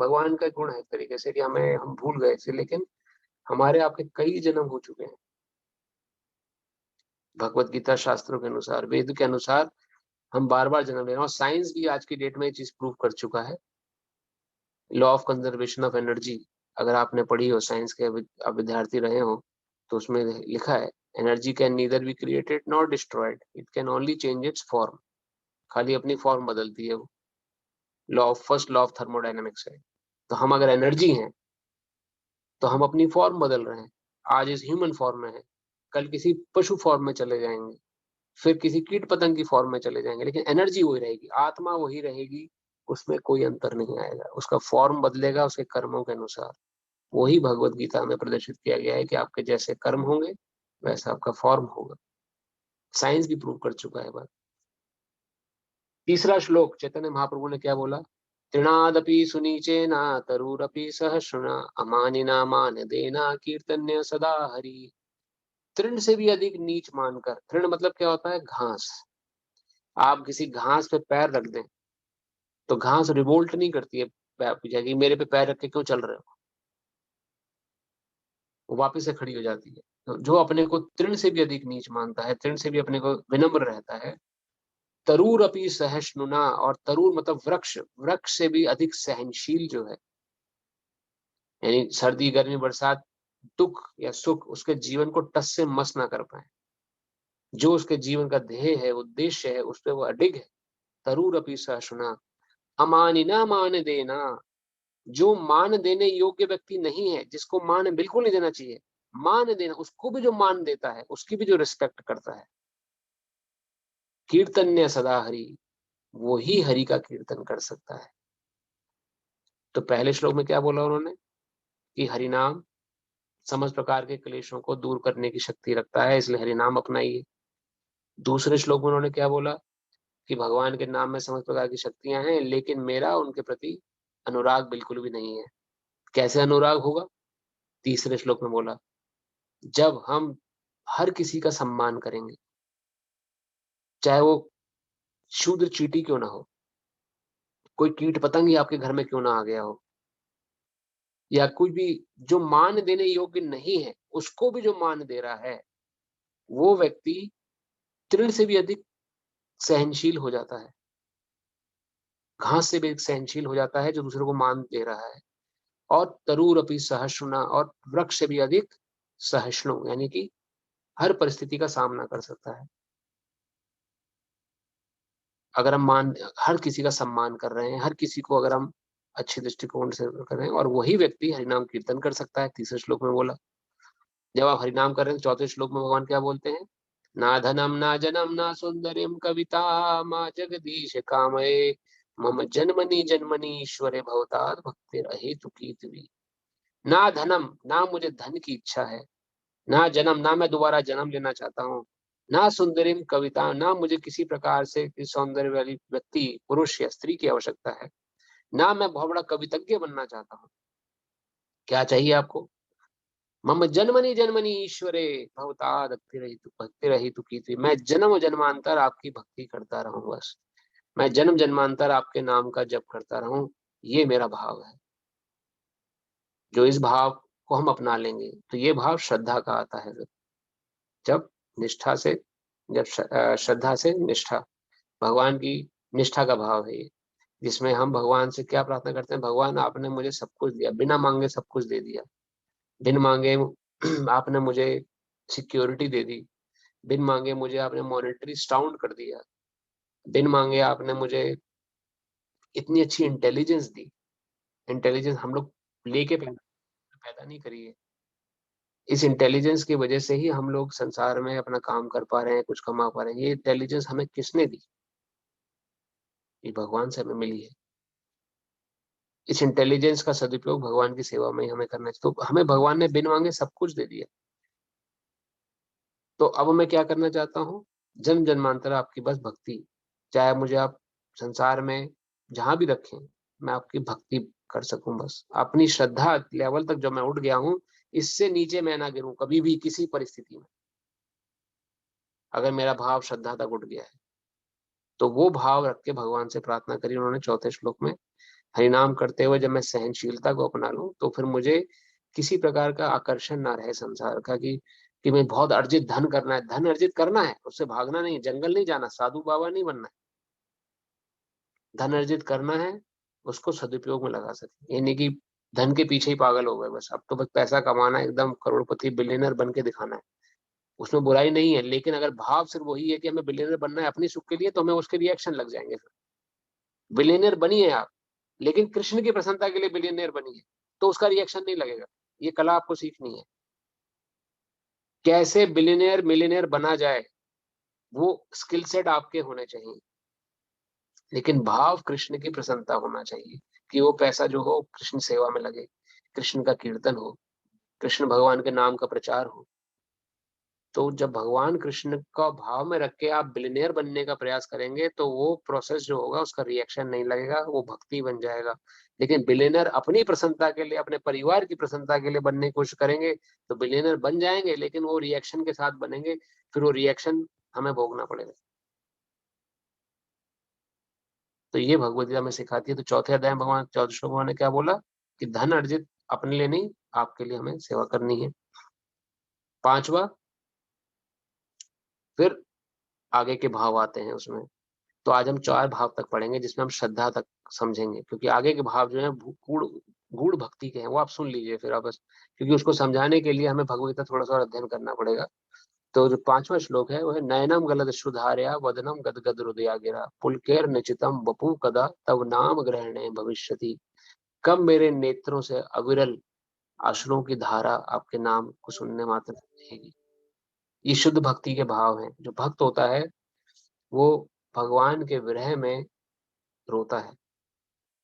Speaker 1: भगवान का गुण है एक तरीके से कि हम भूल गए थे, लेकिन हमारे आपके कई जन्म हो चुके हैं। भगवत गीता शास्त्रों के अनुसार, वेद के अनुसार हम बार बार जन्म ले रहे हैं, और साइंस भी आज की डेट में ये चीज प्रूव कर चुका है। Law of conservation of energy, अगर आपने पढ़ी हो, साइंस के आप विद्यार्थी रहे हो, तो उसमें लिखा है, energy can neither be created nor destroyed, it can only change it's form. खाली अपनी फॉर्म बदलती है वो। फर्स्ट लॉ ऑफ थर्मोडायनेमिक्स है। तो हम अगर एनर्जी हैं तो हम अपनी फॉर्म बदल रहे हैं। आज इस ह्यूमन फॉर्म में है, कल किसी पशु फॉर्म में चले जाएंगे, फिर किसी कीट पतंग की फॉर्म में चले जाएंगे, लेकिन एनर्जी वही रहेगी, आत्मा वही रहेगी, उसमें कोई अंतर नहीं आएगा। उसका फॉर्म बदलेगा उसके कर्मों के अनुसार। वही भगवत गीता में प्रदर्शित किया गया है कि आपके जैसे कर्म होंगे वैसा आपका फॉर्म होगा। साइंस भी प्रूव कर चुका है बात। तीसरा श्लोक चैतन्य महाप्रभु ने क्या बोला? तृणादपि सुनीचेना तरुरपि सहस्रुणा अमानिना मान देना कीर्तन्य सदा हरि। तृण से भी अधिक नीच मानकर, तृण मतलब क्या होता है? घास। आप किसी घास पे पैर रख दें तो घास रिवोल्ट नहीं करती है, पैर पूछा कि मेरे पे पैर रख के क्यों चल रहे हो, वो वापस से खड़ी हो जाती है। तो जो अपने को तृण से भी अधिक नीच मानता है, तृण से भी अपने को विनम्र रहता है, तरूर अपनी सहिष्णुना, और तरूर मतलब वृक्ष, वृक्ष से भी अधिक सहनशील जो है, यानी सर्दी गर्मी बरसात दुख या सुख उसके जीवन को टस से मस ना कर पाए, जो उसके जीवन का ध्येय है, उद्देश्य है, उस पर वो अडिग है। तरूर अपनी सहिष्णुना अमानिना मान देना, जो मान देने योग्य व्यक्ति नहीं है, जिसको मान बिल्कुल नहीं देना चाहिए, मान देना, उसको भी जो मान देता है, उसकी भी जो रिस्पेक्ट करता है। कीर्तन्य सदा हरि, वो ही हरि का कीर्तन कर सकता है। तो पहले श्लोक में क्या बोला उन्होंने कि हरि नाम समस्त प्रकार के क्लेशों को दूर करने की शक्ति रखता है, इसलिए हरि नाम अपनाइए। दूसरे श्लोक में उन्होंने क्या बोला कि भगवान के नाम में समस्त प्रकार की शक्तियां हैं, लेकिन मेरा उनके प्रति अनुराग बिल्कुल भी नहीं है। कैसे अनुराग होगा? तीसरे श्लोक में बोला, जब हम हर किसी का सम्मान करेंगे, चाहे वो शूद्र चींटी क्यों ना हो, कोई कीट पतंग ही आपके घर में क्यों ना आ गया हो, या कुछ भी जो मान देने योग्य नहीं है, उसको भी जो मान दे रहा है, वो व्यक्ति तृण से भी अधिक सहनशील हो जाता है, घास से भी अधिक सहनशील हो जाता है, जो दूसरे को मान दे रहा है। और तरूर अपनी सहिष्णुना, और वृक्ष से भी अधिक सहिष्णु, यानी कि हर परिस्थिति का सामना कर सकता है। अगर हम हर किसी का सम्मान कर रहे हैं, हर किसी को अगर हम अच्छे दृष्टिकोण से कर रहे हैं, और वही व्यक्ति हरिनाम कीर्तन कर सकता है। तीसरे श्लोक में बोला, जब आप हरिनाम कर रहे हैं, चौथे श्लोक में भगवान क्या बोलते हैं? ना धनम ना जनम ना सौंदर्यम कविता मा जगदीश कामये मम जन्मनि जन्मनि ईश्वरे भवतात् भक्ति अहेतु कीर्ति। ना धनम, ना मुझे धन की इच्छा है, ना जन्म, ना मैं दोबारा जन्म लेना चाहता हूँ, ना सुंदरिम कविता, ना मुझे किसी प्रकार से सौंदर्य वाली व्यक्ति पुरुष या स्त्री की आवश्यकता है, ना मैं बहुत बड़ा कवितज्ञ बनना चाहता हूँ। क्या चाहिए आपको? मम जन्मनि जन्मनि ईश्वरे भवताद भक्ति रहितु कीर्ति। मैं जन्म जन्मांतर आपकी भक्ति करता रहूं, बस मैं जन्म जन्मांतर आपके नाम का जप करता रहूं, ये मेरा भाव है। जो इस भाव को हम अपना लेंगे तो ये भाव श्रद्धा का आता है। जब निष्ठा से, जब श्रद्धा से निष्ठा, भगवान की निष्ठा का भाव है ये, जिसमें हम भगवान से क्या प्रार्थना करते हैं? भगवान आपने मुझे सब कुछ दिया, बिना मांगे सब कुछ दे दिया, बिन मांगे आपने मुझे सिक्योरिटी दे दी, बिन मांगे मुझे आपने मॉनेटरी साउंड कर दिया, बिन मांगे आपने मुझे इतनी अच्छी इंटेलिजेंस दी। इंटेलिजेंस हम लोग लेके पैदा नहीं करी है, इस इंटेलिजेंस की वजह से ही हम लोग संसार में अपना काम कर पा रहे हैं, कुछ कमा पा रहे हैं। ये इंटेलिजेंस हमें किसने दी? ये भगवान से हमें मिली है। इस इंटेलिजेंस का सदुपयोग भगवान की सेवा में ही हमें करना चाहिए। तो हमें भगवान ने बिन मांगे सब कुछ दे दिया। तो अब मैं क्या करना चाहता हूँ? जन्म जन्मांतर आपकी बस भक्ति, चाहे मुझे आप संसार में जहां भी रखें, मैं आपकी भक्ति कर सकूं। बस अपनी श्रद्धा लेवल तक जो मैं उठ गया हूं, इससे नीचे मैं ना गिरूं कभी भी किसी परिस्थिति में। अगर मेरा भाव श्रद्धा तक उठ गया है तो वो भाव रख के भगवान से प्रार्थना करी उन्होंने चौथे श्लोक में। हरिनाम करते हुए जब मैं सहनशीलता को अपना लूं, तो फिर मुझे किसी प्रकार का आकर्षण ना रहे संसार का, कि मैं बहुत अर्जित धन करना है, धन अर्जित करना है, उससे भागना नहीं, जंगल नहीं जाना, साधु बाबा नहीं बनना है। धन अर्जित करना है, उसको सदुपयोग में लगा सके। ये नहीं कि धन के पीछे ही पागल हो गए, बस अब तो बस पैसा कमाना है, एकदम करोड़पति बिलियनर बन के दिखाना है। उसमें बुराई नहीं है, लेकिन अगर भाव सिर्फ वही है कि हमें बिलियनर बनना है अपनी सुख के लिए, तो हमें उसके रिएक्शन लग जाएंगे। फिर बिलियनर बनिए आप, लेकिन कृष्ण की प्रसन्नता के लिए बिलियनर बनिए, तो उसका रिएक्शन नहीं लगेगा। ये कला आपको सीखनी है, कैसे बिलियनर मिलियनर बना जाए, वो स्किल सेट आपके होने चाहिए। लेकिन भाव कृष्ण की प्रसन्नता होना चाहिए, कि वो पैसा जो हो कृष्ण सेवा में लगे, कृष्ण का कीर्तन हो, कृष्ण भगवान के नाम का प्रचार हो। तो जब भगवान कृष्ण का भाव में रख के आप बिलियनियर बनने का प्रयास करेंगे तो वो प्रोसेस जो होगा उसका रिएक्शन नहीं लगेगा, वो भक्ति बन जाएगा। लेकिन बिलियनियर अपनी प्रसन्नता के लिए, अपने परिवार की प्रसन्नता के लिए बनने की कोशिश करेंगे तो बिलियनियर बन जाएंगे, लेकिन वो रिएक्शन के साथ बनेंगे, फिर वो रिएक्शन हमें भोगना पड़ेगा। तो ये भगवद गीता में सिखाती है। तो चौथे अध्याय में भगवान 14 श्लोक में उन्होंने क्या बोला कि धन अर्जित अपने लिए नहीं, आपके लिए हमें सेवा करनी है। पांचवा, फिर आगे के भाव आते हैं उसमें। तो आज हम 4 भाव तक पढ़ेंगे जिसमें हम श्रद्धा तक समझेंगे, क्योंकि आगे के भाव जो है गूढ़ गूढ़ भक्ति के हैं, वो आप सुन लीजिए फिर आप बस, क्योंकि उसको समझाने के लिए हमें भगवद गीता थोड़ा सा और अध्ययन करना पड़ेगा। तो जो 5वां श्लोक है वो है नयनम गलद सुधार्या वदनम गदगद हृदया गिरा पुलकेर निचितम वपु कदा तव नाम ग्रहणे भविष्यति। कब मेरे नेत्रों से अविरल अश्रुओं की धारा आपके नाम को सुनने मात्र बहेगी। ये शुद्ध भक्ति के भाव हैं। जो भक्त होता है वो भगवान के विरह में रोता है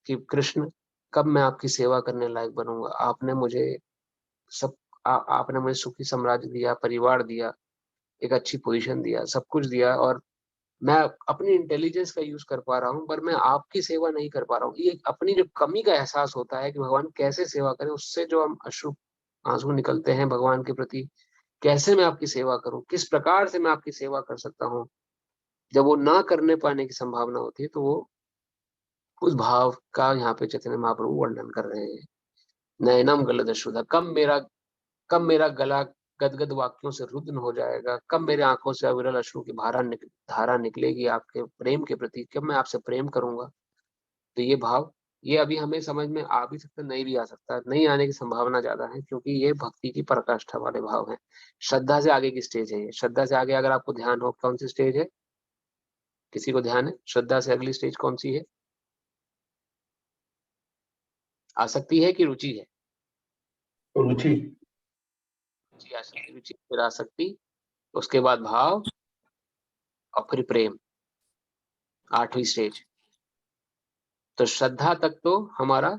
Speaker 1: कि कृष्ण कब मैं आपकी सेवा करने लायक बनूंगा। आपने मुझे सब आपने मुझे सुखी साम्राज्य दिया, परिवार दिया, एक अच्छी पोजीशन दिया, सब कुछ दिया, और मैं अपनी इंटेलिजेंस का यूज कर पा रहा हूँ पर मैं आपकी सेवा नहीं कर पा रहा हूँ। ये अपनी जो कमी का एहसास होता है कि भगवान कैसे सेवा करें, उससे जो हम अश्रु आंसू निकलते हैं भगवान के प्रति, कैसे मैं आपकी सेवा करूं, किस प्रकार से मैं आपकी सेवा कर सकता हूँ। जब वो ना करने पाने की संभावना होती है तो वो उस भाव का यहाँ पे चैतन्य महाप्रभु वर्णन कर रहे हैं। नयनम गलद अश्रुधा, कब मेरा गला गदगद वाक्यों से रुद्ध हो जाएगा, कब मेरे आंखों से अविरल अश्रु की धारा निकलेगी आपके प्रेम के प्रति, कब मैं आपसे प्रेम करूंगा। तो ये भाव, ये अभी हमें समझ में आ भी सकता, नहीं भी आ सकता, नहीं आने की संभावना ज्यादा है, क्योंकि ये भक्ति की पराकाष्ठा वाले भाव हैं। श्रद्धा से आगे की स्टेज है ये। श्रद्धा से आगे अगर आपको ध्यान हो, कौन सी स्टेज है, किसी को ध्यान है श्रद्धा से अगली स्टेज कौन सी है? आसक्ति है कि रुचि है?
Speaker 3: रुचि।
Speaker 1: रुचि, आसक्ति, रुचि, फिर आसक्ति, उसके बाद भाव, और फिर प्रेम, 8वीं स्टेज। तो श्रद्धा तक तो हमारा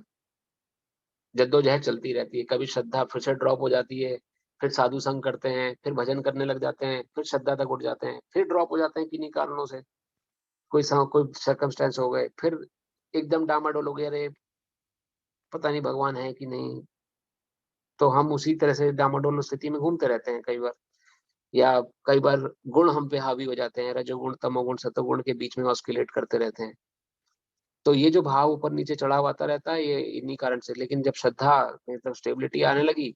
Speaker 1: जद्दोजहद चलती रहती है। कभी श्रद्धा फिर से ड्रॉप हो जाती है, फिर साधु संग करते हैं, फिर भजन करने लग जाते हैं, फिर श्रद्धा तक उठ जाते हैं, फिर ड्रॉप हो जाते हैं किन्हीं कारणों से, कोई सर्कमस्टेंस हो गए, फिर एकदम डामाडोल हो गया, अरे पता नहीं भगवान है कि नहीं। तो हम उसी तरह से डामाडोल स्थिति में घूमते रहते हैं कई बार। या कई बार गुण हम पे हावी हो जाते हैं, रजोगुण तमोगुण सतोगुण के बीच में ऑस्किलेट करते रहते हैं। तो ये जो भाव ऊपर नीचे चढ़ाव आता रहता है, ये इन्हीं कारण से। लेकिन जब श्रद्धा मतलब स्टेबिलिटी आने लगी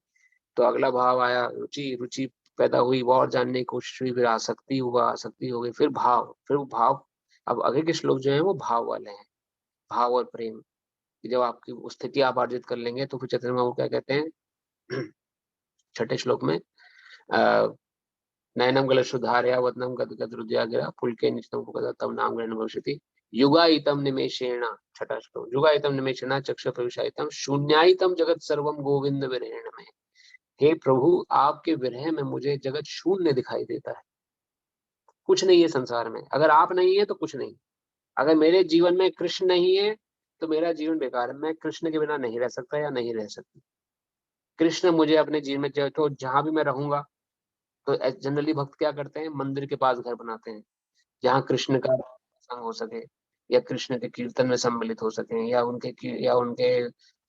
Speaker 1: तो अगला भाव आया रुचि, रुचि पैदा हुई, वो और जानने की कोशिश हुई, फिर आसक्ति हुआ, आसक्ति हो गई, फिर भाव, फिर वो भाव। अब आगे के श्लोक जो है वो भाव वाले हैं, भाव और प्रेम की जब आपकी वो स्थिति आप अर्जित कर लेंगे तो फिर चैतन्य महाप्रभु क्या कहते हैं 6ठे श्लोक में, नयनम गल सुधार्या वदनम गदगद हृदया गिरा पुलके निचितम उपगता तव नाम ग्रहण भविष्यति युगायितम निमेषेण। 6ठा श्लोक, युगायितम निमेषेण चक्ष प्रविशायितम शून्यायितम जगत सर्वम गोविंद विरहण में। हे प्रभु, आपके विरह में मुझे जगत शून्य दिखाई देता है, कुछ नहीं है संसार में। अगर आप नहीं है तो कुछ नहीं। अगर मेरे जीवन में कृष्ण नहीं है तो मेरा जीवन बेकार है। मैं कृष्ण के बिना नहीं रह सकता या नहीं रह सकती। कृष्ण मुझे अपने जीवन में तो जहां भी मैं रहूंगा, तो जनरली भक्त क्या करते हैं, मंदिर के पास घर बनाते हैं जहाँ कृष्ण का संग हो सके, या कृष्ण के कीर्तन में सम्मिलित हो सके, या उनके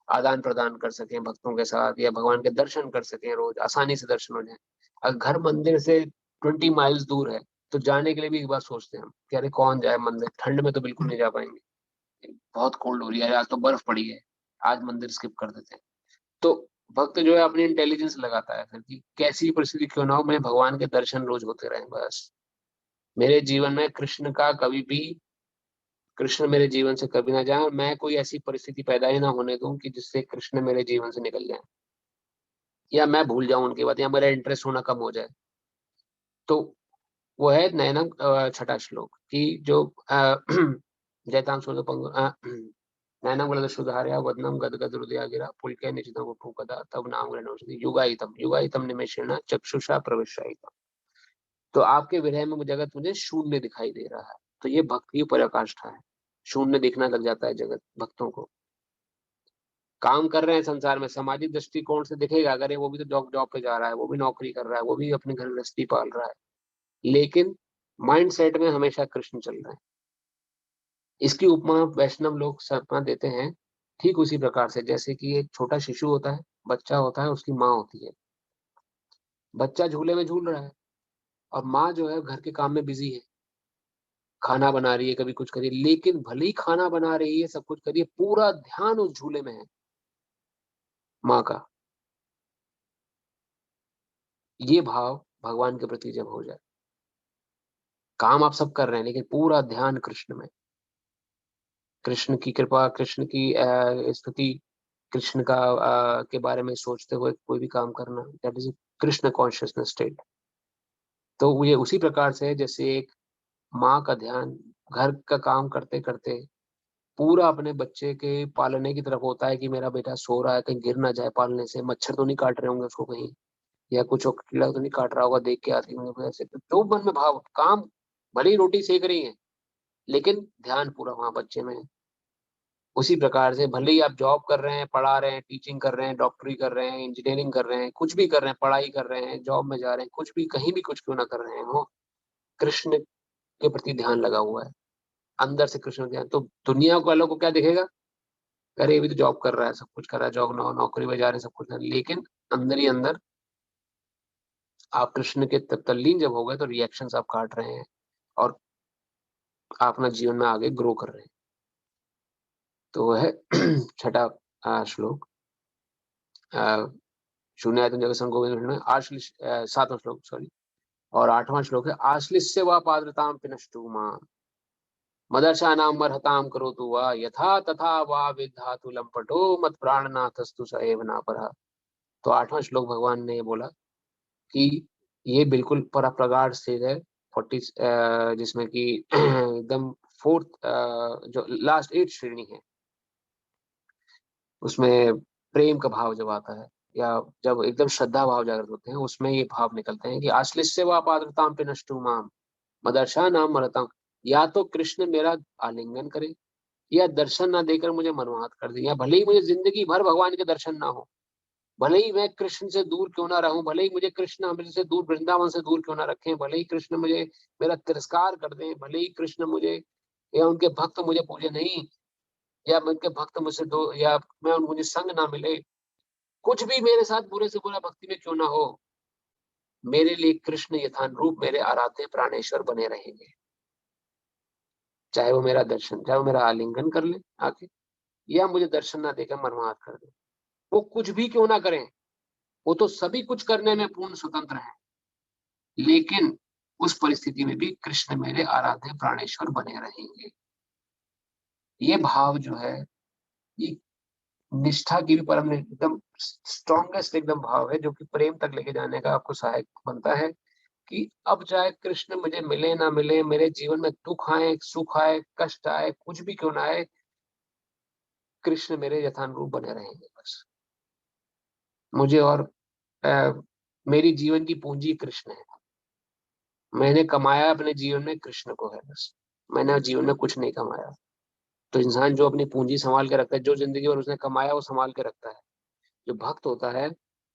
Speaker 1: आदान प्रदान कर सके भक्तों के साथ, या भगवान के दर्शन कर सके, रोज आसानी से दर्शन हो जाए। अगर घर मंदिर से 20 माइल्स दूर है तो जाने के लिए भी एक बार सोचते हैं हम कि अरे कौन जाए मंदिर, ठंड में तो बिल्कुल नहीं जा पाएंगे, बहुत कोल्ड हो रही है, आज तो बर्फ पड़ी है, आज मंदिर स्किप कर देते हैं। तो भक्त जो है अपनी इंटेलिजेंस लगाता है फिर कि कैसी परिस्थिति क्यों ना हो, मैं भगवान के दर्शन रोज होते रहे बस। मेरे जीवन में कृष्ण मेरे जीवन से कभी ना जाए, और मैं कोई ऐसी परिस्थिति पैदा ही ना होने दूं कि जिससे कृष्ण मेरे जीवन से निकल जाए, या मैं भूल जाऊं उनके बाद, या मेरा इंटरेस्ट होना कम हो जाए। तो वो है नैनम 6ठा श्लोक की जो जयताम नैनम गलद सुधार्या वदनम गदगद हृदया गिरा पुलके निचितम उपकदा तब नाम ग्रहण युगायितम युगायितम निमेषेण चक्षुषा प्रविशायितम। तो आपके विरह में जगत मुझे शून्य दिखाई दे रहा है। तो ये भक्ति की पराकाष्ठा है, शून्य दिखना लग जाता है जगत भक्तों को। काम कर रहे हैं संसार में, सामाजिक दृष्टिकोण से दिखेगा अगर ये वो भी तो जॉब जॉब पे जा रहा है, वो भी नौकरी कर रहा है, वो भी अपनी घर गृहस्थी पाल रहा है, लेकिन माइंड सेट में हमेशा कृष्ण चल रहे हैं। इसकी उपमा वैष्णव लोग सपना देते हैं ठीक उसी प्रकार से, जैसे कि एक छोटा शिशु होता है, बच्चा होता है, उसकी माँ होती है। बच्चा झूले में झूल रहा है और माँ जो है घर के काम में बिजी है, खाना बना रही है, कभी कुछ कर रही है, लेकिन भले ही खाना बना रही है, सब कुछ कर रही है, पूरा ध्यान उस झूले में है माँ का। ये भाव भगवान के प्रति जब हो जाए, काम आप सब कर रहे हैं लेकिन पूरा ध्यान कृष्ण में, कृष्ण की कृपा, कृष्ण की स्तुति, कृष्ण का के बारे में सोचते हुए कोई भी काम करना, that is Krishna consciousness state. तो ये उसी प्रकार से है जैसे एक माँ का ध्यान घर का काम करते करते पूरा अपने बच्चे के पालने की तरफ होता है कि मेरा बेटा सो रहा है, कहीं गिर ना जाए, पालने से मच्छर तो नहीं काट रहे होंगे उसको कहीं, या कुछ और कीड़ा तो नहीं काट रहा होगा, देख के आती होंगे ऐसे। तो जो मन में भाव, काम भले ही रोटी सेक रही है लेकिन ध्यान पूरा वहां बच्चे में है। उसी प्रकार से भले ही आप जॉब कर रहे हैं, पढ़ा रहे हैं, टीचिंग कर रहे हैं, डॉक्टरी कर रहे हैं, इंजीनियरिंग कर रहे हैं, कुछ भी कर रहे हैं, पढ़ाई कर रहे हैं, जॉब में जा रहे हैं, कुछ भी कहीं भी कुछ क्यों ना कर रहे हैं, वो कृष्ण के प्रति ध्यान लगा हुआ है, अंदर से कृष्ण ध्यान। तो दुनिया वालों को क्या दिखेगा, अरे ये भी तो जॉब कर रहा है, सब कुछ कर रहा है, जॉब नौकरी में जा रहे हैं, सब कुछ कर रहे हैं, लेकिन अंदर ही अंदर आप कृष्ण के तल्लीन जब हो गए तो रिएक्शंस आप काट रहे हैं और आप अपना जीवन में आगे ग्रो कर रहे हैं। तो वह है छठा श्लोक, शून्य जगत संगोविंद में सातवां श्लोक, सॉरी, और आठवां श्लोक है आश्लिष्य व पाद्रताम पिनष्टु मां मदर्शानाम मर्हताम करोतु वा यथा तथा वा विद्धातु लंपटो मत प्राणनाथस्तु स एव नापरः। तो आठवां श्लोक भगवान ने ये बोला कि ये बिल्कुल प्रगाढ़ स्थित है, 40 जिसमें कि एकदम फोर्थ जो लास्ट 8 श्रेणी है, उसमें प्रेम का भाव जब आता है या जब एकदम श्रद्धा भाव जागृत होते हैं, उसमें ये भाव निकलते हैं कि आश्लिष्य व पात्रताम पे नष्टु माम मदर्शा नाम मरताम। या तो कृष्ण मेरा आलिंगन करे या दर्शन ना देकर मुझे मनमात कर दे, या भले ही मुझे जिंदगी भर भगवान के दर्शन ना हो, भले ही मैं कृष्ण से दूर क्यों ना रहूं, भले ही मुझे कृष्ण अमृत से दूर, वृंदावन से दूर क्यों ना रखें, भले ही कृष्ण मुझे मेरा तिरस्कार कर दें, भले ही कृष्ण मुझे या उनके भक्त मुझे पूजे नहीं, या उनके भक्त मुझसे दो, या मैं मुझे संग ना मिले, कुछ भी मेरे साथ बुरे से बुरा भक्ति में क्यों ना हो, मेरे लिए कृष्ण यथानुरूप मेरे आराध्य प्राणेश्वर बने रहेंगे। चाहे वो मेरा दर्शन, चाहे वो मेरा आलिंगन कर ले आके, या मुझे दर्शन ना देकर मनमात कर दे, वो कुछ भी क्यों ना करें, वो तो सभी कुछ करने में पूर्ण स्वतंत्र है, लेकिन उस परिस्थिति में भी कृष्ण मेरे आराध्य प्राणेश्वर बने रहेंगे। ये भाव जो है, ये निष्ठा की भी परम एकदम स्ट्रॉन्गेस्ट एकदम भाव है, जो कि प्रेम तक लेके जाने का आपको सहायक बनता है कि अब चाहे कृष्ण मुझे मिले ना मिले, मेरे जीवन में दुख आए, सुख आए, कष्ट आए, कुछ भी क्यों ना आए, कृष्ण मेरे यथानुरूप बने रहेंगे बस। मुझे और मेरी जीवन की पूंजी कृष्ण है, मैंने कमाया अपने जीवन में कृष्ण को है बस, मैंने जीवन में कुछ नहीं कमाया। तो इंसान जो अपनी पूंजी संभाल के रखता है, जो जिंदगी भर उसने कमाया वो संभाल के रखता है। जो भक्त होता है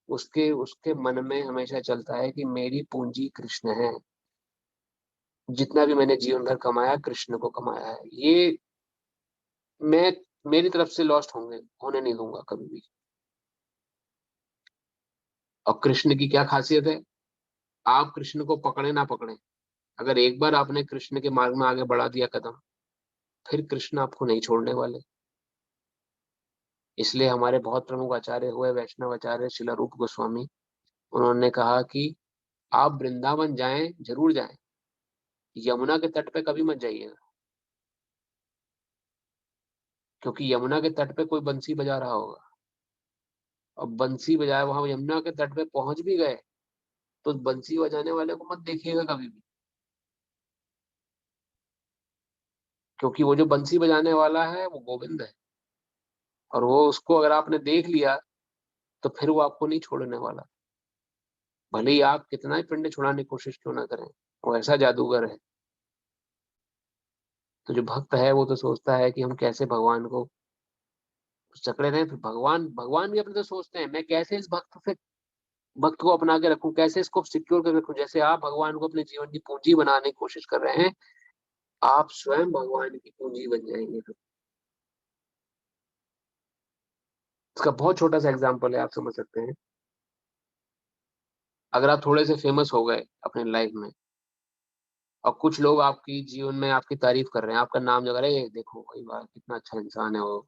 Speaker 1: उसके उसके मन में हमेशा चलता है कि मेरी पूंजी कृष्ण है, जितना भी मैंने जीवन भर कमाया कृष्ण को कमाया है, ये मैं मेरी तरफ से लॉस्ट होने नहीं दूंगा कभी भी। और कृष्ण की क्या खासियत है, आप कृष्ण को पकड़े ना पकड़े, अगर एक बार आपने कृष्ण के मार्ग में आगे बढ़ा दिया कदम, फिर कृष्ण आपको नहीं छोड़ने वाले। इसलिए हमारे बहुत प्रमुख आचार्य हुए वैष्णव आचार्य श्रील रूप गोस्वामी, उन्होंने कहा कि आप वृंदावन जाएं, जरूर जाएं, यमुना के तट पे कभी मत जाइएगा, क्योंकि यमुना के तट पे कोई बंसी बजा रहा होगा, और बंसी बजाए वहां यमुना के तट पे पहुंच भी गए तो बंसी बजाने वाले को मत देखिएगा कभी भी, क्योंकि वो जो बंसी बजाने वाला है वो गोविंद है, और वो उसको अगर आपने देख लिया तो फिर वो आपको नहीं छोड़ने वाला, भले ही आप कितना ही पिंड छुड़ाने की कोशिश क्यों ना करें, वो ऐसा जादूगर है। तो जो भक्त है वो तो सोचता है कि हम कैसे भगवान को जकड़े रहे। फिर भगवान भी अपने तो सोचते हैं मैं कैसे इस भक्त को अपना के रखूं, कैसे इसको सिक्योर कर रखूं। जैसे आप भगवान को अपने जीवन की पूंजी बनाने की कोशिश कर रहे हैं, आप स्वयं भगवान की पूंजी बन जाएंगे। फिर इसका बहुत छोटा सा एग्जांपल है, आप समझ सकते हैं। अगर आप थोड़े से फेमस हो गए अपने लाइफ में और कुछ लोग आपकी जीवन में आपकी तारीफ कर रहे हैं, आपका नाम जगा रहे हैं, देखो भाई वाह कितना अच्छा इंसान है वो,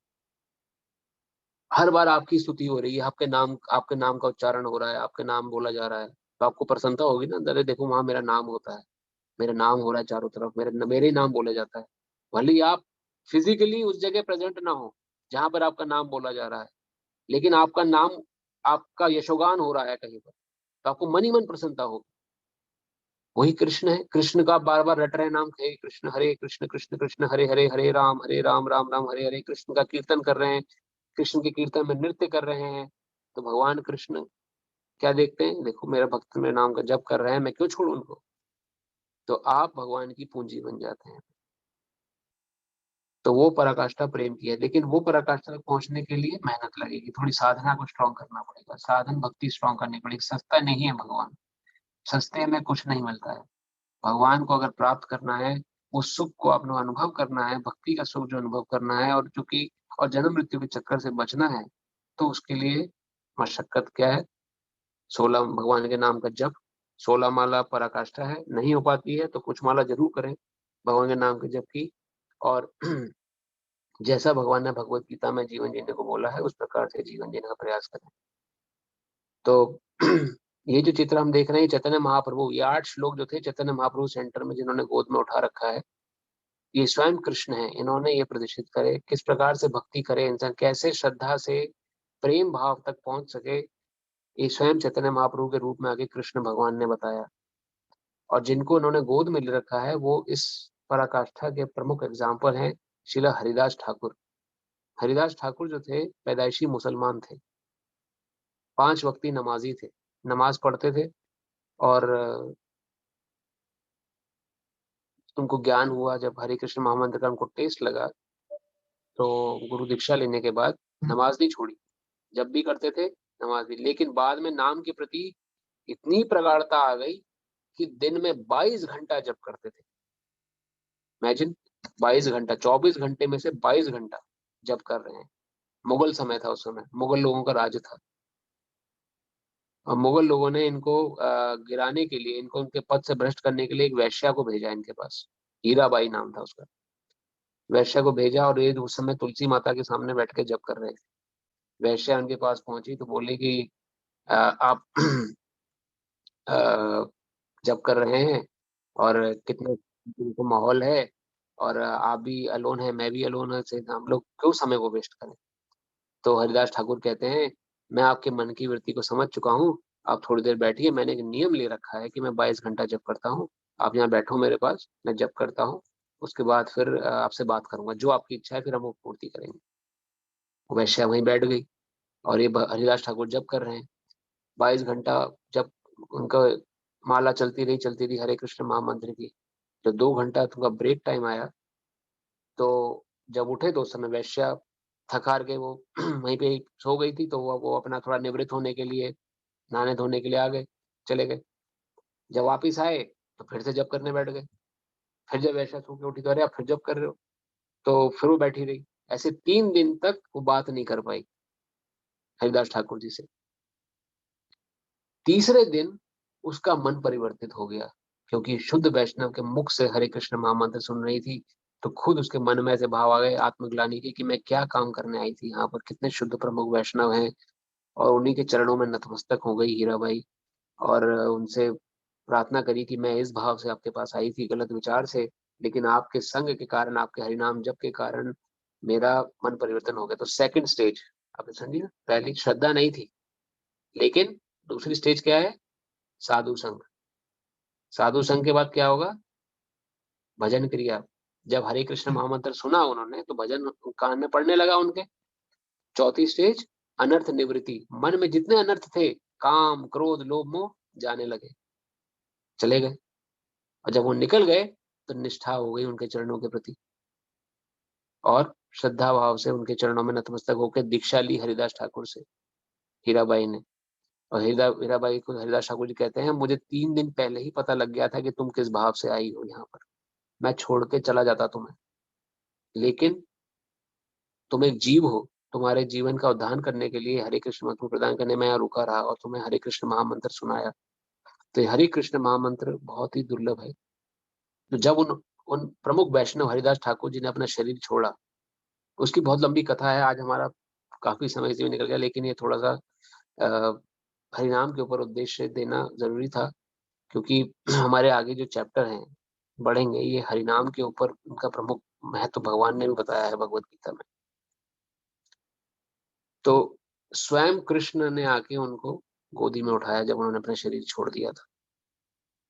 Speaker 1: हर बार आपकी स्तुति हो रही है, आपके नाम का उच्चारण हो रहा है, आपके नाम बोला जा रहा है, तो आपको प्रसन्नता होगी ना। अरे देखो वहां मेरा नाम होता है, मेरा नाम हो रहा है चारों तरफ, मेरे ही नाम बोला जाता है। भले ही आप फिजिकली उस जगह प्रेजेंट ना हो जहां पर आपका नाम बोला जा रहा है, लेकिन आपका नाम, आपका यशोगान हो रहा है कहीं पर, तो आपको मन ही मन प्रसन्नता होगी। वही कृष्ण है, कृष्ण का बार बार रट रहे नाम, हे कृष्ण हरे कृष्ण कृष्ण कृष्ण हरे हरे, हरे राम राम राम हरे हरे, कृष्ण का कीर्तन कर रहे हैं, कृष्ण के कीर्तन में नृत्य कर रहे हैं। तो भगवान कृष्ण क्या देखते हैं, देखो मेरा भक्त मेरे नाम का जप कर रहे हैं, मैं क्यों छोड़ू उनको। तो आप भगवान की पूंजी बन जाते हैं। तो वो पराकाष्ठा प्रेम की है, लेकिन वो पराकाष्ठा तक पहुंचने के लिए मेहनत लगेगी, थोड़ी साधना को स्ट्रॉन्ग करना पड़ेगा, साधन भक्ति स्ट्रॉन्ग करनी पड़ेगी। सस्ता नहीं है भगवान, सस्ते में कुछ नहीं मिलता है। भगवान को अगर प्राप्त करना है, उस सुख को अपना अनुभव करना है, भक्ति का सुख जो अनुभव करना है, और चूंकि और जन्म मृत्यु के चक्कर से बचना है, तो उसके लिए मशक्कत क्या है, 16 भगवान के नाम का जप, 16 माला पराकाष्ठा है। नहीं हो पाती है तो कुछ माला जरूर करें भगवान के नाम के जप की, और जैसा भगवान ने भगवत गीता में जीवन जीने को बोला है उस प्रकार से जीवन जीने का प्रयास करें। तो ये जो चित्र हम देख रहे हैं चैतन्य महाप्रभु, ये 8 श्लोक जो थे चैतन्य महाप्रभु सेंटर में जिन्होंने गोद में उठा रखा है, ये स्वयं कृष्ण है। इन्होंने ये प्रदर्शित करे किस प्रकार से भक्ति करे इंसान, कैसे श्रद्धा से प्रेम भाव तक पहुंच सके, ये स्वयं चैतन्य महाप्रभु के रूप में आगे कृष्ण भगवान ने बताया। और जिनको उन्होंने गोद में ले रखा है वो इस पराकाष्ठा के प्रमुख एग्जाम्पल हैं श्रीला हरिदास ठाकुर। हरिदास ठाकुर जो थे पैदाइशी मुसलमान थे, 5 वक्ती नमाजी थे, नमाज पढ़ते थे, और उनको ज्ञान हुआ जब हरे कृष्ण महामंत्र का उनको टेस्ट लगा, तो गुरु दीक्षा लेने के बाद नमाज नहीं छोड़ी, जब भी करते थे नमाज भी। लेकिन बाद में नाम के प्रति इतनी प्रगाढ़ता आ गई कि दिन में 22 घंटा जप करते थे। इमेजिन, 22 घंटा, 24 घंटे में से 22 घंटा जप कर रहे हैं। मुगल समय था, उस समय मुगल लोगों का राज था, और मुगल लोगों ने इनको गिराने के लिए, इनको उनके पद से भ्रष्ट करने के लिए एक वैश्या को भेजा इनके पास, हीराबाई नाम था उसका। वैश्या को भेजा, और ये उस समय तुलसी माता के सामने बैठ के जप कर रहे थे। वैश्या उनके पास पहुंची तो बोली कि आप जब कर रहे हैं, और कितने को माहौल है, और आप भी अलोन है, मैं भी अलोन है, से हम लोग क्यों समय को वेस्ट करें। तो हरिदास ठाकुर कहते हैं मैं आपके मन की वृत्ति को समझ चुका हूँ, आप थोड़ी देर बैठिए, मैंने एक नियम ले रखा है कि मैं 22 घंटा जप करता हूँ, आप यहाँ बैठो मेरे पास, मैं जप करता हूँ, उसके बाद फिर आपसे बात करूंगा, जो आपकी इच्छा है फिर हम वो पूर्ति करेंगे। वैश्या वहीं बैठ गई, और ये हरिदास ठाकुर जप कर रहे हैं 22 घंटा। जब उनका माला चलती रही हरे कृष्ण महामंत्र की, जब 2 घंटा उनका ब्रेक टाइम आया, तो जब उठे तो उस समय वैश्या थक हार के वो वहीं पे सो गई थी, तो वो अपना थोड़ा निवृत्त होने के लिए, नहाने धोने के लिए आ गए, चले गए। जब वापिस आए तो फिर से जब करने बैठ गए। फिर जब वैश्या सो के उठी तो अरे आप फिर जब कर रहे हो, तो फिर वो बैठी रही। ऐसे 3 दिन तक वो बात नहीं कर पाई हरिदास ठाकुर जी से। तीसरे दिन उसका मन परिवर्तित हो गया, क्योंकि शुद्ध वैष्णव के मुख से हरे कृष्ण महामंत्र सुन रही थी, तो खुद उसके मन में ऐसे भाव आ गए आत्मग्लानि के कि मैं क्या काम करने आई थी यहाँ पर, कितने शुद्ध प्रमुख वैष्णव हैं। और उन्हीं के चरणों में नतमस्तक हो गई हीराबाई, और उनसे प्रार्थना करी कि मैं इस भाव से आपके पास आई थी, गलत विचार से, लेकिन आपके संग के कारण, आपके हरिनाम जप के कारण मेरा मन परिवर्तन हो गया। तो सेकंड स्टेज आपने समझी ना, पहली श्रद्धा नहीं थी, लेकिन दूसरी स्टेज क्या है, साधु संग। साधु संघ के बाद क्या होगा, भजन क्रिया। जब हरे कृष्ण महामंत्र सुना उन्होंने तो भजन कान में पड़ने लगा उनके। चौथी स्टेज, अनर्थ निवृत्ति, मन में जितने अनर्थ थे, काम क्रोध लोभ मोह, जाने लगे, चले गए। और जब वो निकल गए तो निष्ठा हो गई उनके चरणों के प्रति, और श्रद्धा भाव से उनके चरणों में नतमस्तक होकर दीक्षा ली हरिदास ठाकुर से, हीराबाई ने। और हीराबाई को हरिदास ठाकुर जी कहते हैं, मुझे 3 दिन पहले ही पता लग गया था कि तुम किस भाव से आई हो यहाँ पर, मैं छोड़ के चला जाता तुम्हें, लेकिन तुम एक जीव हो, तुम्हारे जीवन का उद्धार करने के लिए हरे कृष्ण मंत्र प्रदान करने में यहाँ रुका रहा और तुम्हें हरे कृष्ण महामंत्र सुनाया। तो ये हरे कृष्ण महामंत्र बहुत ही दुर्लभ है। तो जब उन प्रमुख वैष्णव हरिदास ठाकुर जी ने अपना शरीर छोड़ा, उसकी बहुत लंबी कथा है, आज हमारा काफी समय इसी में निकल गया, लेकिन ये थोड़ा सा हरिनाम के ऊपर उद्देश्य देना जरूरी था, क्योंकि हमारे आगे जो चैप्टर हैं बढ़ेंगे, ये हरिनाम के ऊपर उनका प्रमुख महत्व भगवान ने भी बताया है भगवत गीता में। तो स्वयं कृष्ण ने आके उनको गोदी में उठाया जब उन्होंने अपना शरीर छोड़ दिया था,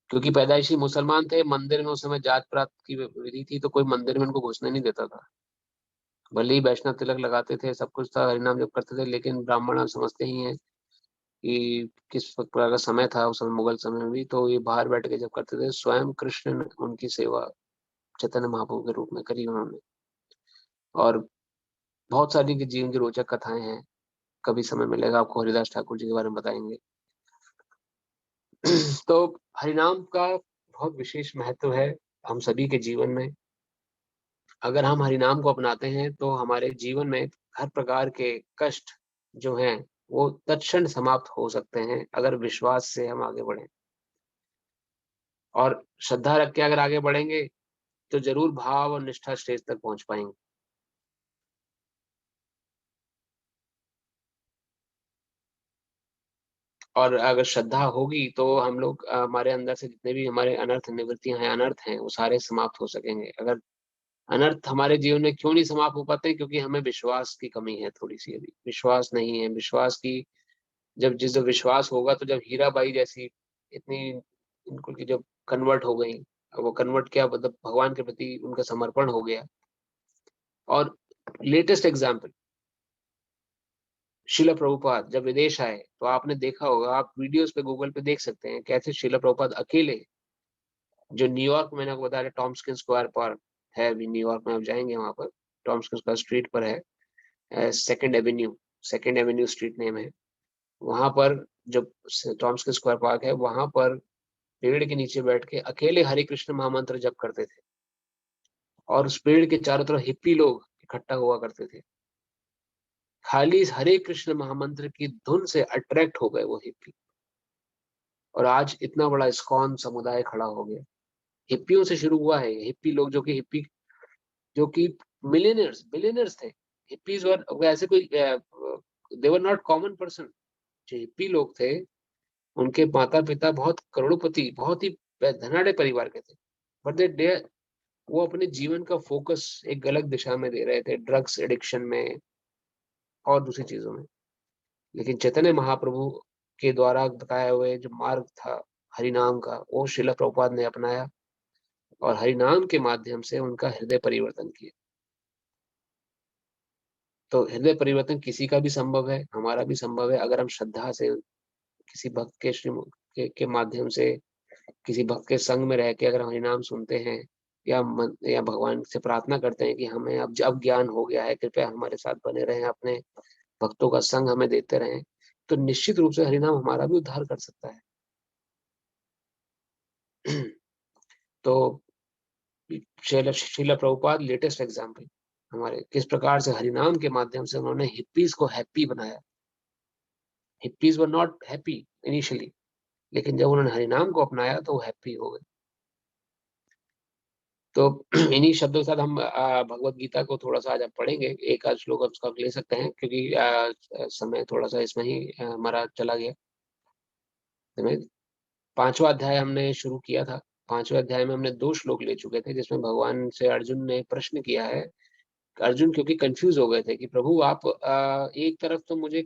Speaker 1: क्योंकि पैदाइशी मुसलमान थे, मंदिर में उस समय जात पात की विधि थी, तो कोई मंदिर में उनको घुसने नहीं देता था। भले ही वैष्णव तिलक लगाते थे, सब कुछ था, हरिनाम जप करते थे, लेकिन ब्राह्मण आप समझते ही हैं कि किस प्रकार का समय था उस समय, मुगल समय में भी, तो ये बाहर बैठ के जब करते थे। स्वयं कृष्ण ने उनकी सेवा चैतन्य महाप्रभु के रूप में करी उन्होंने। और बहुत सारी की जीवन की रोचक कथाएं हैं, कभी समय मिलेगा आपको हरिदास ठाकुर जी के बारे में बताएंगे। तो हरिनाम का बहुत विशेष महत्व है हम सभी के जीवन में। अगर हम हरिनाम को अपनाते हैं तो हमारे जीवन में हर प्रकार के कष्ट जो हैं वो तत्क्षण समाप्त हो सकते हैं, अगर विश्वास से हम आगे बढ़ें और श्रद्धा रख के अगर आगे बढ़ेंगे तो जरूर भाव और निष्ठा स्टेज तक पहुंच पाएंगे। और अगर श्रद्धा होगी तो हम लोग हमारे अंदर से जितने भी हमारे अनर्थ निवृत्तियां हैं, अनर्थ हैं, वो सारे समाप्त हो सकेंगे। अगर अनर्थ हमारे जीवन में क्यों नहीं समाप्त हो पाते, क्योंकि हमें विश्वास की कमी है, थोड़ी सी अभी विश्वास नहीं है। विश्वास की जब विश्वास होगा, तो जब हीराबाई जैसी इतनी इनको की जब कन्वर्ट हो गई, वो कन्वर्ट क्या मतलब भगवान के प्रति उनका समर्पण हो गया। और लेटेस्ट एग्जाम्पल शिला प्रभुपाद जब विदेश आए, तो आपने देखा होगा, आप वीडियोस पे गूगल पे देख सकते हैं कैसे शिला प्रभुपाद अकेले, जो न्यूयॉर्क में, मैंने आपको बताया टॉम्स्किन स्क्वायर पार्क है, अभी न्यूयॉर्क में आप जाएंगे वहां पर, टॉम्स्किन स्क्वायर स्ट्रीट पर है, सेकेंड एवेन्यू स्ट्रीट नेम है वहां पर। जब टॉम्स्किन स्क्वायर पार्क है, वहां पर पेड़ के नीचे बैठ के अकेले हरे कृष्ण महामंत्र जप करते थे, और उस पेड़ के चारों तरफ हिप्पी लोग इकट्ठा हुआ करते थे। खाली इस हरे कृष्ण महामंत्र की धुन से अट्रैक्ट हो गए वो हिप्पी, और आज इतना बड़ा इस्कॉन समुदाय खड़ा हो गया। हिप्पियों से शुरू हुआ है, हिप्पी लोग जो कि मिलियनर्स बिलियनर्स थे। हिप्पीज वर ऐसे कोई दे वर नॉट कॉमन पर्सन। जो हिप्पी लोग थे, उनके माता पिता बहुत करोड़पति, बहुत ही धनाढ़ परिवार के थे, बट दे वो अपने जीवन का फोकस एक गलत दिशा में दे रहे थे, ड्रग्स एडिक्शन में और दूसरी चीजों में। लेकिन चैतन्य महाप्रभु के द्वारा बताया हुए जो मार्ग था हरिनाम का, वो श्रील प्रभुपाद ने अपनाया और हरिनाम के माध्यम से उनका हृदय परिवर्तन किया। तो हृदय परिवर्तन किसी का भी संभव है, हमारा भी संभव है, अगर हम श्रद्धा से किसी भक्त के माध्यम से, किसी भक्त के संग में रह के अगर हम हरिनाम सुनते हैं, या भगवान से प्रार्थना करते हैं कि हमें अब ज्ञान हो गया है, कृपया हमारे साथ बने रहें, अपने भक्तों का संग हमें देते रहें, तो निश्चित रूप से हरिनाम हमारा भी उद्धार कर सकता है। तो श्रील प्रभुपाद लेटेस्ट एग्जाम्पल हमारे, किस प्रकार से हरिनाम के माध्यम से उन्होंने हिप्पीज को हैप्पी बनाया। Hippies were not happy initially, लेकिन जब उन्होंने हरिनाम को अपनाया तो वो हैप्पी हो गए। तो इन्हीं शब्दों के साथ हम भगवत गीता को थोड़ा सा आज आप पढ़ेंगे, एक आध श्लोक हम उसका ले सकते हैं, क्योंकि समय थोड़ा सा इसमें ही हमारा चला गया। पांचवा अध्याय हमने शुरू किया था। पांचवें अध्याय में हमने 2 श्लोक ले चुके थे, जिसमें भगवान से अर्जुन ने प्रश्न किया है। अर्जुन क्योंकि कंफ्यूज हो गए थे कि प्रभु आप एक तरफ तो मुझे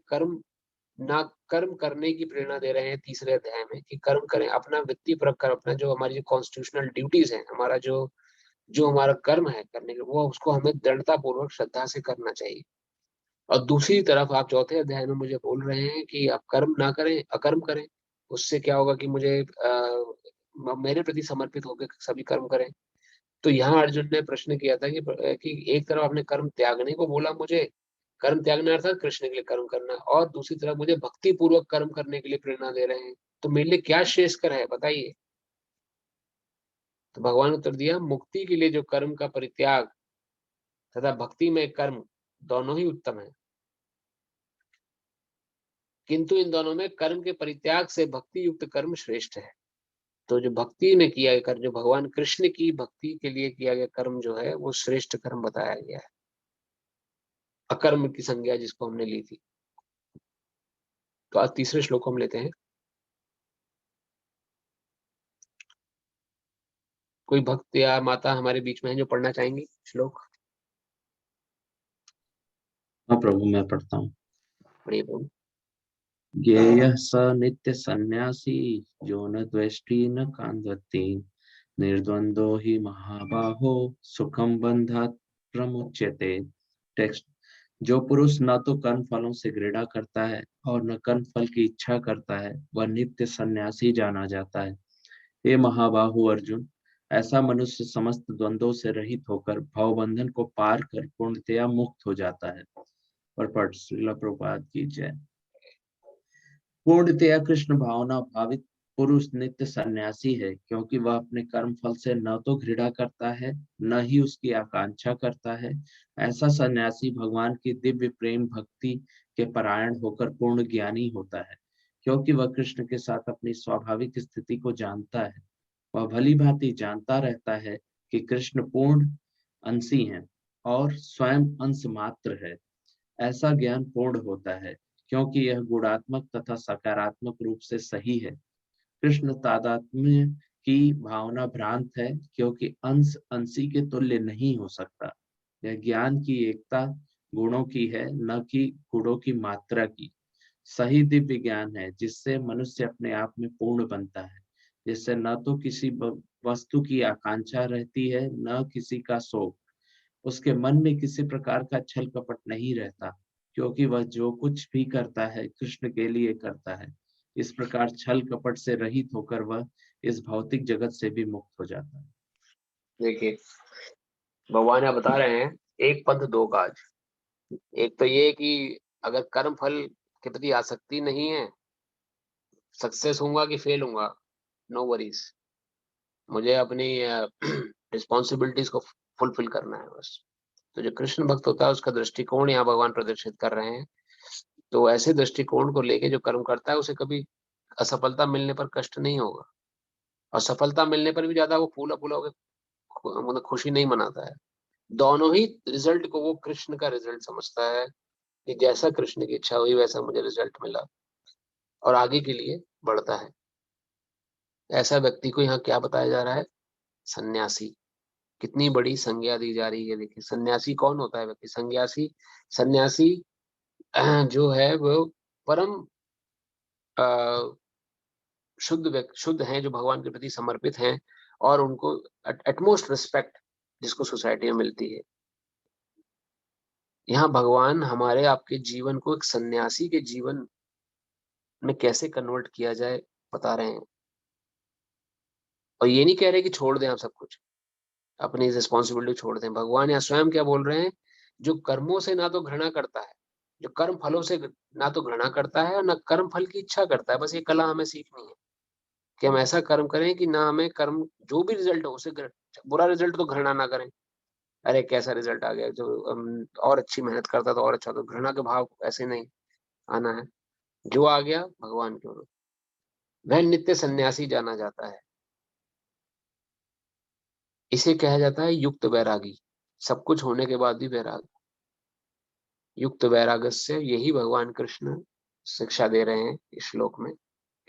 Speaker 1: ना कर्म करने की प्रेरणा दे रहे हैं तीसरे अध्याय में कि कर्म करें, अपना वृत्ति परक कर, अपना जो हमारी जो कॉन्स्टिट्यूशनल ड्यूटीज है, हमारा जो हमारा कर्म है करने के, वो उसको हमें दृढ़ता पूर्वक श्रद्धा से करना चाहिए। और दूसरी तरफ आप चौथे अध्याय में मुझे बोल रहे हैं कि आप कर्म ना करें, अकर्म करें। उससे क्या होगा कि मुझे मेरे प्रति समर्पित होकर सभी कर्म करें। तो यहाँ अर्जुन ने प्रश्न किया था कि एक तरफ आपने कर्म त्यागने को बोला मुझे, कर्म त्यागना अर्थात कृष्ण के लिए कर्म करना, और दूसरी तरफ मुझे भक्ति पूर्वक कर्म करने के लिए प्रेरणा दे रहे हैं, तो मेरे लिए क्या श्रेष्ठकर है बताइए। तो भगवान ने उत्तर दिया, मुक्ति के लिए जो कर्म का परित्याग तथा भक्ति में कर्म दोनों ही उत्तम है, किंतु इन दोनों में कर्म के परित्याग से भक्ति युक्त कर्म श्रेष्ठ है। तो जो भक्ति में किया गया कर्म, जो भगवान कृष्ण की भक्ति के लिए किया गया कर्म जो है वो श्रेष्ठ कर्म बताया गया है, अकर्म की संज्ञा जिसको हमने ली थी। तो आज तीसरे श्लोक हम लेते हैं। कोई भक्त या माता हमारे बीच में है जो पढ़ना चाहेंगी श्लोक?
Speaker 4: हाँ प्रभु, मैं पढ़ता हूँ।
Speaker 1: पढ़िए प्रभु।
Speaker 4: ज्ञेयः स नित्य सन्यासी जो न द्वेष्टि न कांधत्ति निर्द्वंद्वो हि महाबाहो सुखम बंधात् प्रमुच्यते। टेक्स्ट: जो पुरुष न तो कर्म फलों से घृणा करता है और न कर्म फल की इच्छा करता है, वह नित्य सन्यासी जाना जाता है। हे महाबाहु अर्जुन, ऐसा मनुष्य समस्त द्वंद्वों से रहित होकर भवबंधन को पार कर पूर्णतया मुक्त हो जाता है। परपट श्रील प्रभुपाद की जय। पूर्णतया कृष्ण भावना भावित पुरुष नित्य सन्यासी है, क्योंकि वह अपने कर्म फल से न तो घृणा करता है न ही उसकी आकांक्षा करता है। ऐसा सन्यासी भगवान की दिव्य प्रेम भक्ति के परायण होकर पूर्ण ज्ञानी होता है, क्योंकि वह कृष्ण के साथ अपनी स्वाभाविक स्थिति को जानता है। वह भली भांति जानता रहता है कि कृष्ण पूर्ण अंशी हैं और स्वयं अंश मात्र है। ऐसा ज्ञान पूर्ण होता है, क्योंकि यह गुणात्मक तथा सकारात्मक रूप से सही है। कृष्ण तादात्म्य की भावना भ्रांत है, क्योंकि अंश अंशी के तुल्य नहीं हो सकता। यह ज्ञान की एकता गुणों की है, न कि गुणों की मात्रा की। सही दिव्य ज्ञान है जिससे मनुष्य अपने आप में पूर्ण बनता है, जिससे न तो किसी वस्तु की आकांक्षा रहती है न किसी का शोक। उसके मन में किसी प्रकार का छल कपट नहीं रहता, क्योंकि वह जो कुछ भी करता है कृष्ण के लिए करता है। इस प्रकार छल कपट से रहित होकर वह इस भौतिक जगत से भी मुक्त हो जाता है।
Speaker 1: देखिए भगवान यहाँ बता रहे हैं, एक पंथ दो काज। एक तो ये कि अगर कर्म फल के प्रति आसक्ति नहीं है, सक्सेस होऊंगा कि फेल होऊंगा, नो वरीज, मुझे अपनी रिस्पॉन्सिबिलिटीज को फुलफिल करना है बस। तो जो कृष्ण भक्त होता है उसका दृष्टिकोण यहाँ भगवान प्रदर्शित कर रहे हैं। तो ऐसे दृष्टिकोण को लेके जो कर्म करता है उसे कभी असफलता मिलने पर कष्ट नहीं होगा, और सफलता मिलने पर भी ज्यादा वो फूला फूला होकर मतलब खुशी नहीं मनाता है। दोनों ही रिजल्ट को वो कृष्ण का रिजल्ट समझता है कि जैसा कृष्ण की इच्छा हुई वैसा मुझे रिजल्ट मिला, और आगे के लिए बढ़ता है। ऐसा व्यक्ति को यहाँ क्या बताया जा रहा है? सन्यासी। कितनी बड़ी संज्ञा दी जा रही है। देखिए सन्यासी कौन होता है व्यक्ति? सन्यासी सन्यासी जो है वो परम शुद्ध हैं, जो भगवान के प्रति समर्पित हैं, और उनको एटमोस्ट रिस्पेक्ट जिसको सोसाइटी में मिलती है। यहाँ भगवान हमारे आपके जीवन को एक सन्यासी के जीवन में कैसे कन्वर्ट किया जाए बता रहे हैं। और ये नहीं कह रहे कि छोड़ दें आप सब कुछ, अपनी रिस्पॉन्सिबिलिटी छोड़ दें। भगवान यहाँ स्वयं क्या बोल रहे हैं? जो कर्मों से ना तो घृणा करता है, जो कर्म फलों से ना तो घृणा करता है और ना कर्म फल की इच्छा करता है, बस ये कला हमें सीखनी है कि हम ऐसा कर्म करें कि ना हमें कर्म जो भी रिजल्ट हो उसे बुरा रिजल्ट तो घृणा ना करें। अरे कैसा रिजल्ट आ गया, जो और अच्छी मेहनत करता तो और अच्छा, तो घृणा के भाव ऐसे नहीं आना है। जो आ गया भगवान के ओर, वह नित्य सन्यासी जाना जाता है। इसे कहा जाता है युक्त वैरागी। सब कुछ होने के बाद भी वैराग, युक्त वैराग्य से यही भगवान कृष्ण शिक्षा दे रहे हैं इस श्लोक में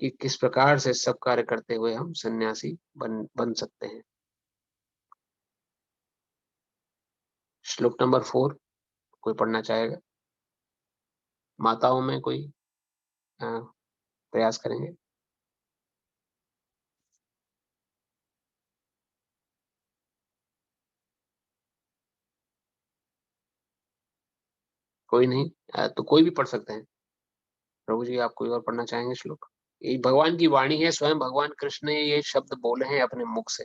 Speaker 1: कि किस प्रकार से सब कार्य करते हुए हम सन्यासी बन सकते हैं। श्लोक नंबर 4 कोई पढ़ना चाहेगा? माताओं में कोई प्रयास करेंगे? कोई नहीं? तो कोई भी पढ़ सकते हैं। प्रभु जी आप कोई और पढ़ना चाहेंगे श्लोक? ये भगवान की वाणी है, स्वयं भगवान कृष्ण ने ये शब्द बोले हैं अपने मुख से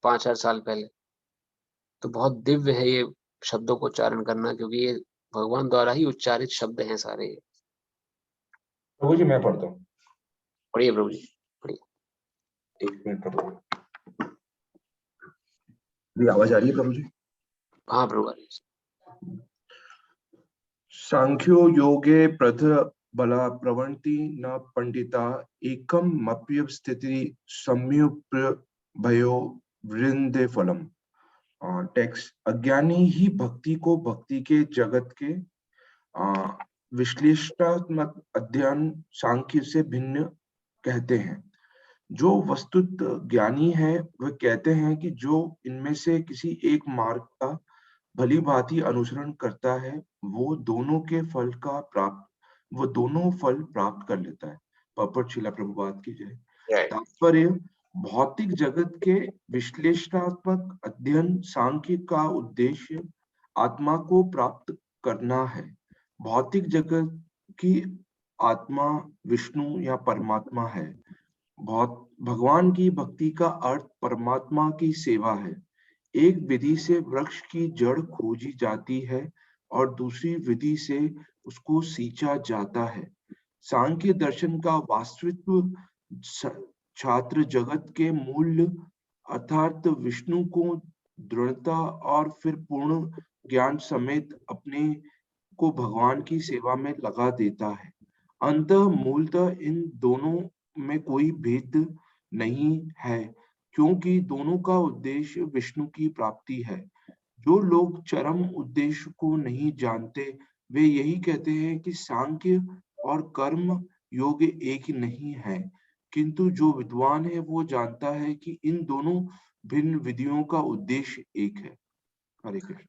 Speaker 1: 5000 साल पहले। तो बहुत दिव्य है ये शब्दों को उच्चारण करना, क्योंकि ये भगवान द्वारा ही उच्चारित शब्द हैं सारे।
Speaker 3: प्रभु जी मैं पढ़ता हूँ,
Speaker 1: पढ़िए प्रभु जी, पढ़िए।
Speaker 3: 1 मिनट प्रभु जी। मेरी आवाज आ रही है प्रभु जी?
Speaker 1: हाँ प्रभु जी।
Speaker 3: सांख्यो योगे प्रथ बला प्रवृत्ति न पंडिता एकम मप्य स्थिति सम्युप्य भयो वृंदे फलम। टेक्स्ट, अज्ञानी ही भक्ति को भक्ति के जगत के विश्लेषणात्मक अध्ययन सांख्य से भिन्न कहते हैं। जो वस्तुत ज्ञानी है वह कहते हैं कि जो इनमें से किसी एक मार्ग का भली भांति अनुसरण करता है वो दोनों फल प्राप्त कर लेता है। पपट शिला प्रभुपाद की जय। तात्पर्य, भौतिक जगत के विश्लेषणात्मक अध्ययन सांख्य का उद्देश्य आत्मा को प्राप्त करना है। भौतिक जगत की आत्मा विष्णु या परमात्मा है। भगवान की भक्ति का अर्थ परमात्मा की सेवा है। एक विधि से वृक्ष की जड़ खोजी जाती है और दूसरी विधि से उसको सींचा जाता है। सांख्य दर्शन का वास्तविक छात्र जगत के मूल्य अर्थात विष्णु को दृढ़ता और फिर पूर्ण ज्ञान समेत अपने को भगवान की सेवा में लगा देता है। अंततः मूलतः इन दोनों में कोई भेद नहीं है, क्योंकि दोनों का उद्देश्य विष्णु की प्राप्ति है। जो लोग चरम उद्देश्य को नहीं जानते वे यही कहते हैं कि सांख्य और कर्म योग एक नहीं है, किंतु जो विद्वान है वो जानता है कि इन दोनों भिन्न विधियों का उद्देश्य एक है। हरे कृष्ण।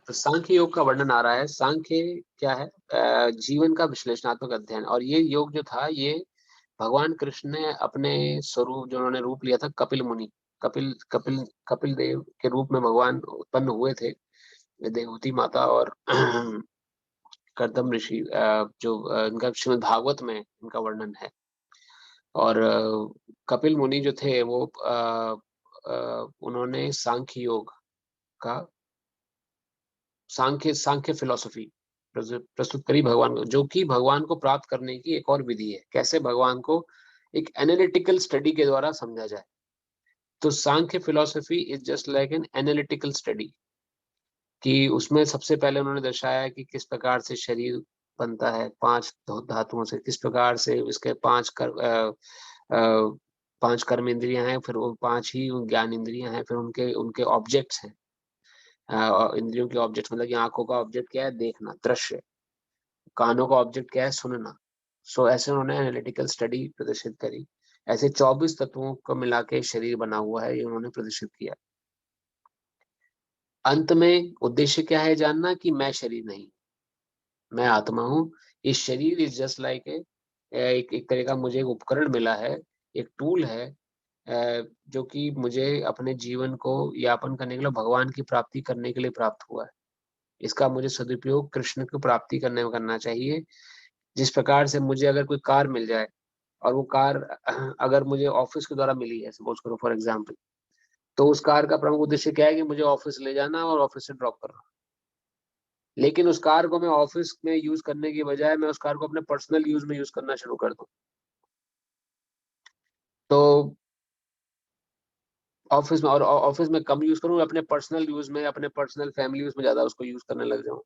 Speaker 1: तो सांख्य योग का वर्णन आ रहा है। सांख्य क्या है? जीवन का विश्लेषणात्मक अध्ययन। और ये योग जो था ये भगवान कृष्ण ने अपने स्वरूप, जो उन्होंने रूप लिया था कपिल मुनि, कपिल देव के रूप में भगवान उत्पन्न हुए थे, देवहूति माता और कर्दम ऋषि, जो इनका श्रीमद् भागवत में इनका वर्णन है। और कपिल मुनि जो थे वो उन्होंने सांख्य योग का सांख्य फिलॉसफी प्रस्तुत करी भगवान को, जो कि भगवान को प्राप्त करने की एक और विधि है, कैसे भगवान को एक एनालिटिकल स्टडी के द्वारा समझा जाए। तो Samkhya philosophy is just like an analytical study, कि उसमें सबसे पहले उन्होंने दर्शाया कि किस प्रकार से शरीर बनता है 5 धातुओं से, किस प्रकार से इसके 5 कर्म इंद्रियां हैं, फिर वो 5 ही ज्ञान इंद्रियां हैं, फिर उनके ऑब्जेक्ट्स हैं। इंद्रियों के ऑब्जेक्ट मतलब कि आंखों का ऑब्जेक्ट क्या है? देखना, दृश्य। कानों का ऑब्जेक्ट क्या है? सुनना। सो ऐसे उन्होंने एनालिटिकल स्टडी प्रदर्शित करी। ऐसे 24 तत्वों को मिला के शरीर बना हुआ है, ये उन्होंने प्रदर्शित किया। अंत में उद्देश्य क्या है? जानना कि मैं शरीर नहीं, मैं आत्मा हूँ। इस शरीर इज जस्ट लाइक एक तरह का मुझे एक उपकरण मिला है, एक टूल है, जो कि मुझे अपने जीवन को यापन करने के लिए, भगवान की प्राप्ति करने के लिए प्राप्त हुआ है। इसका मुझे सदुपयोग कृष्ण की प्राप्ति करने में करना चाहिए। जिस प्रकार से मुझे अगर कोई कार मिल जाए, और वो कार अगर मुझे ऑफिस के द्वारा मिली है, सपोज करो फॉर एग्जांपल, तो उस कार का प्रमुख उद्देश्य क्या है? कि मुझे ऑफिस ले जाना और ऑफिस से ड्रॉप करना। लेकिन उस कार को मैं ऑफिस में यूज करने की बजाय मैं उस कार को अपने पर्सनल यूज में यूज करना शुरू कर दूं, तो ऑफिस में कम यूज करूं, अपने पर्सनल यूज में, अपने पर्सनल फैमिली यूज में ज्यादा उसको यूज करने लग जाऊं।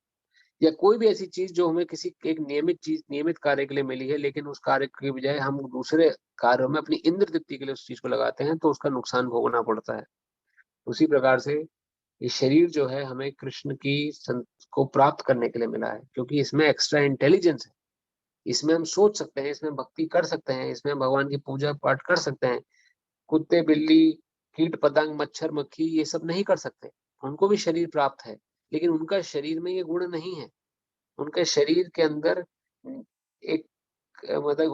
Speaker 1: या कोई भी ऐसी चीज जो हमें किसी एक नियमित कार्य के लिए मिली है, लेकिन उस कार्य की बजाय हम दूसरे कार्यों में अपनी इंद्र तृप्ति के लिए उस चीज को लगाते हैं, तो उसका नुकसान भोगना पड़ता है। उसी प्रकार से ये शरीर जो है हमें कृष्ण की को प्राप्त करने के लिए मिला है, क्योंकि इसमें एक्स्ट्रा इंटेलिजेंस है। इसमें हम सोच सकते हैं, इसमें भक्ति कर सकते हैं, इसमें भगवान की पूजा पाठ कर सकते हैं। कुत्ते, बिल्ली, कीट पतंग, मच्छर मक्खी ये सब नहीं कर सकते। उनको भी शरीर प्राप्त है, लेकिन उनका शरीर में ये गुण नहीं है। उनके शरीर के अंदर एक मतलब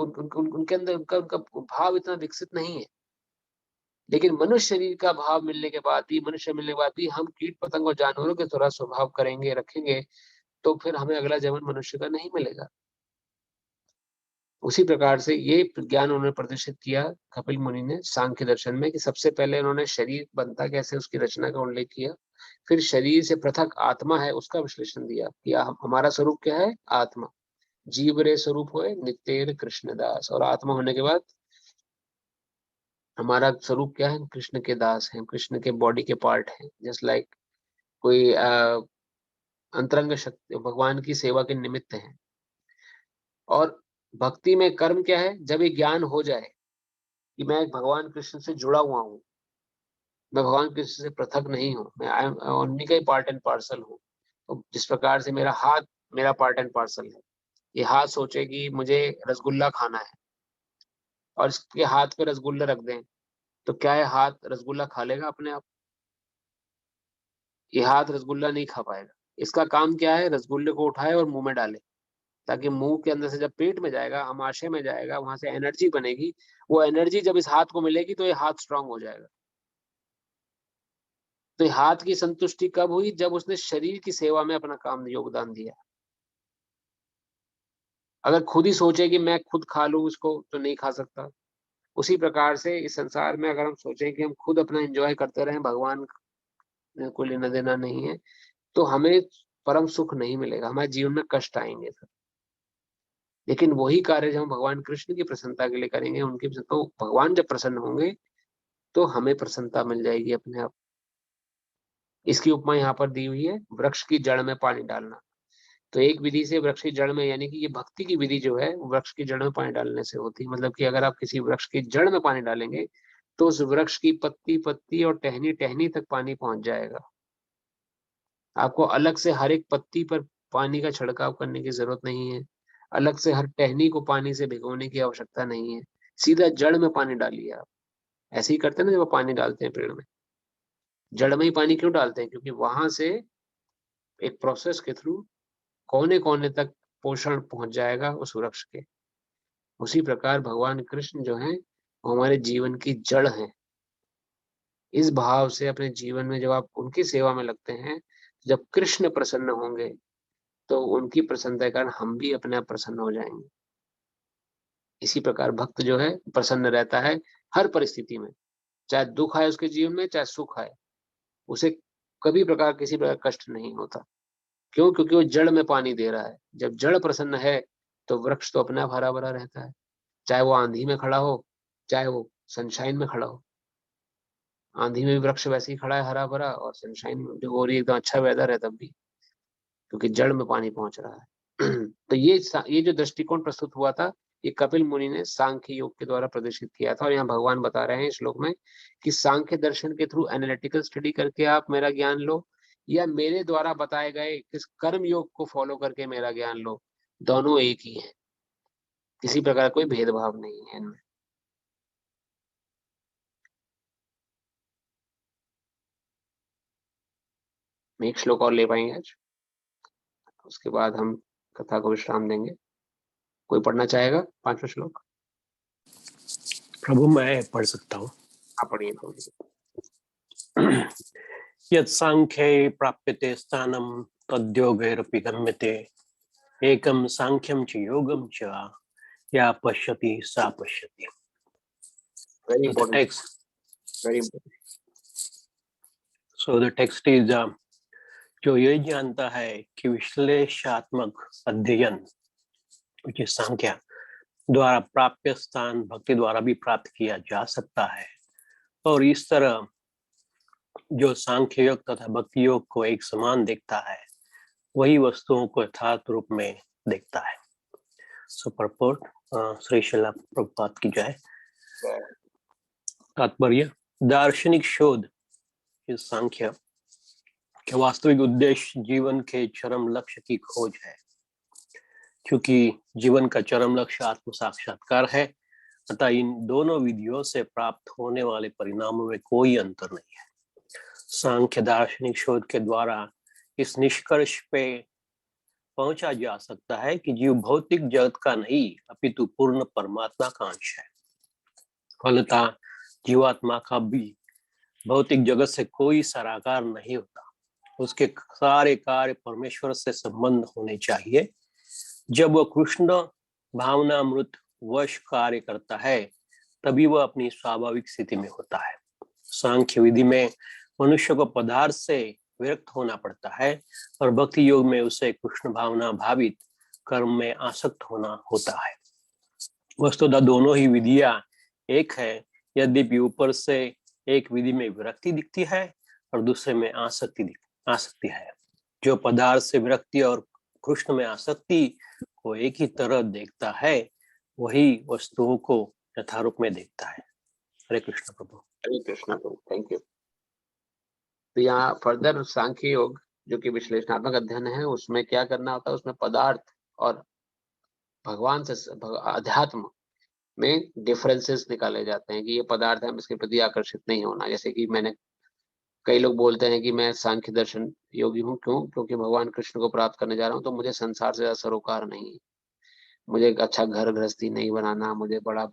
Speaker 1: उनके अंदर उनका भाव इतना विकसित नहीं है। लेकिन मनुष्य शरीर का भाव मिलने के बाद भी, मनुष्य मिलने के बाद भी हम कीट पतंग और जानवरों के थोड़ा स्वभाव करेंगे, रखेंगे, तो फिर हमें अगला जन्म मनुष्य का नहीं मिलेगा। उसी प्रकार से ये ज्ञान उन्होंने प्रदर्शित किया कपिल मुनि ने सांख्य दर्शन में, कि सबसे पहले उन्होंने शरीर बनता कैसे उसकी रचना का उल्लेख किया, फिर शरीर से पृथक आत्मा है उसका विश्लेषण दिया कि हमारा स्वरूप क्या है, आत्मा, जीव रे स्वरूप होए नित्य कृष्णदास, और आत्मा होने के बाद हमारा स्वरूप क्या है, कृष्ण के दास हैं, कृष्ण के बॉडी के पार्ट हैं। जस्ट लाइक कोई अंतरंग शक्ति भगवान की सेवा के निमित्त है। और भक्ति में कर्म क्या है, जब ये ज्ञान हो जाए कि मैं भगवान कृष्ण से जुड़ा हुआ हूँ, मैं भगवान कृष्ण से पृथक नहीं हूँ, मैं उन्हीं का ही पार्ट एंड पार्सल हूँ। तो जिस प्रकार से मेरा हाथ मेरा पार्ट एंड पार्सल है, ये हाथ सोचे कि मुझे रसगुल्ला खाना है और इसके हाथ पे रसगुल्ला रख दें, तो क्या है हाथ रसगुल्ला खा लेगा अपने आप? ये हाथ रसगुल्ला नहीं खा पाएगा। इसका काम क्या है, रसगुल्ले को उठाए और मुंह में डाले, ताकि मुंह के अंदर से जब पेट में जाएगा, आमाशय में जाएगा, वहां से एनर्जी बनेगी। वो एनर्जी जब इस हाथ को मिलेगी तो ये हाथ स्ट्रांग हो जाएगा। तो हाथ की संतुष्टि कब हुई, जब उसने शरीर की सेवा में अपना काम योगदान दिया। अगर खुद ही सोचे कि मैं खुद खा लूं इसको, तो नहीं खा सकता। उसी प्रकार से इस संसार में अगर हम सोचें कि हम खुद अपना एंजॉय करते रहें, भगवान को लेना देना नहीं है, तो हमें परम सुख नहीं मिलेगा, हमारे जीवन में कष्ट आएंगे सर। लेकिन वही कार्य जब हम भगवान कृष्ण की प्रसन्नता के लिए करेंगे, उनकी तो भगवान जब प्रसन्न होंगे तो हमें प्रसन्नता मिल जाएगी अपने आप। इसकी उपमा यहाँ पर दी हुई है वृक्ष की जड़ में पानी डालना। तो एक विधि से वृक्ष की जड़ में, यानी कि ये भक्ति की विधि जो है वृक्ष की जड़ में पानी डालने से होती है। मतलब कि अगर आप किसी वृक्ष की जड़ में पानी डालेंगे तो उस वृक्ष की पत्ती पत्ती और टहनी टहनी तक पानी पहुंच जाएगा। आपको अलग से हर एक पत्ती पर पानी का छिड़काव करने की जरूरत नहीं है, अलग से हर टहनी को पानी से भिगोने की आवश्यकता नहीं है, सीधा जड़ में पानी डालिए आप। ऐसे ही करते हैं ना जब पानी डालते हैं पेड़ में, जड़ में ही पानी क्यों डालते हैं, क्योंकि वहां से एक प्रोसेस के थ्रू कोने कोने तक पोषण पहुंच जाएगा उस वृक्ष के। उसी प्रकार भगवान कृष्ण जो है वो हमारे जीवन की जड़ है। इस भाव से अपने जीवन में जब आप उनकी सेवा में लगते हैं, जब कृष्ण प्रसन्न होंगे तो उनकी प्रसन्नता के कारण हम भी अपने आप प्रसन्न हो जाएंगे। इसी प्रकार भक्त जो है प्रसन्न रहता है हर परिस्थिति में, चाहे दुख आए उसके जीवन में, चाहे सुख आए, उसे कभी प्रकार किसी प्रकार कष्ट नहीं होता। क्यों? क्योंकि वो जड़ में पानी दे रहा है। जब जड़ प्रसन्न है तो वृक्ष तो अपने आप हरा भरा रहता है, चाहे वो आंधी में खड़ा हो, चाहे वो सनशाइन में खड़ा हो। आंधी में भी वृक्ष वैसे ही खड़ा है हरा भरा, और सनशाइन में जो हो रही है एकदम अच्छा वेदर है तब भी, क्योंकि जड़ में पानी पहुंच रहा है। तो ये जो दृष्टिकोण प्रस्तुत हुआ था, ये कपिल मुनि ने सांख्य योग के द्वारा प्रदर्शित किया था। और यहाँ भगवान बता रहे हैं श्लोक में कि सांख्य दर्शन के थ्रू एनालिटिकल स्टडी करके आप मेरा ज्ञान लो, या मेरे द्वारा बताए गए किस कर्म योग को फॉलो करके मेरा ज्ञान लो, दोनों एक ही है, किसी प्रकार कोई भेदभाव नहीं है इनमें। एक श्लोक और ले पाएंगे आज, उसके बाद हम कथा को विश्राम देंगे। कोई पढ़ना चाहेगा 5वां श्लोक?
Speaker 5: प्रभु मैं पढ़ सकता हूँ।
Speaker 1: आप पढ़िए प्रभु।
Speaker 5: यत् सांख्ये प्राप्यते स्थानं तद्योगैरपि गम्यते एकं सांख्यं च योगं च या पश्यति सा पश्यति।
Speaker 1: Very
Speaker 5: The
Speaker 1: important.
Speaker 5: text.
Speaker 1: Very important.
Speaker 5: So the text is जो ये जानता है कि विश्लेषणात्मक अध्ययन which is सांख्य द्वारा प्राप्य स्थान भक्ति द्वारा भी प्राप्त किया जा सकता है, और इस तरह जो सांख्य योग तथा भक्ति योग को एक समान देखता है वही वस्तुओं को यथार्थ रूप में देखता है। सो परपोर्ट श्री शिला प्रभुपाद की जय। तात्पर्य, दार्शनिक शोध इस सांख्य के वास्तविक उद्देश्य जीवन के चरम लक्ष्य की खोज है। क्योंकि जीवन का चरम लक्ष्य आत्म साक्षात्कार है, अतः इन दोनों विधियों से प्राप्त होने वाले परिणामों में कोई अंतर नहीं है। सांख्य दार्शनिक शोध के द्वारा इस निष्कर्ष पे पहुंचा जा सकता है कि जीव भौतिक जगत का नहीं अपितु पूर्ण परमात्मा का अंश है। फलतः जीवात्मा का भी भौतिक जगत से कोई सराकार नहीं होता। उसके सारे कार्य परमेश्वर से संबंध होने चाहिए। जब वह कृष्ण भावनामृत वश कार्य करता है तभी वह अपनी स्वाभाविक स्थिति में होता है। सांख्य विधि में मनुष्य को पदार्थ से विरक्त होना पड़ता है और भक्ति योग में उसे कृष्ण भावना भावित कर्म में आसक्त होना होता है। वस्तुतः दोनों ही विधियां एक है, यद्यपि ऊपर से एक विधि में विरक्ति दिखती है और दूसरे में आसक्ति है। जो पदार्थ से विरक्ति और कृष्ण में आसक्ति को एक ही तरह देखता है वही वस्तुओं को यथारूप में देखता है। हरे कृष्ण प्रभु।
Speaker 1: हरे कृष्ण प्रभु, थैंक यू। तो यहाँ फर्दर सांख्य योग जो कि विश्लेषणात्मक अध्ययन है, उसमें क्या करना होता है, उसमें पदार्थ और भगवान से अध्यात्म में डिफरेंसेस निकाले जाते हैं कि ये पदार्थ है, हम इसके प्रति आकर्षित नहीं होना। जैसे कि कई लोग बोलते हैं कि मैं सांख्य दर्शन योगी हूँ, क्यों? क्योंकि भगवान कृष्ण को प्राप्त करने जा रहा हूँ, तो मुझे संसार से ज्यादा सरोकार नहीं है, मुझे एक अच्छा घर गृहस्थी नहीं बनाना, मुझे बड़ा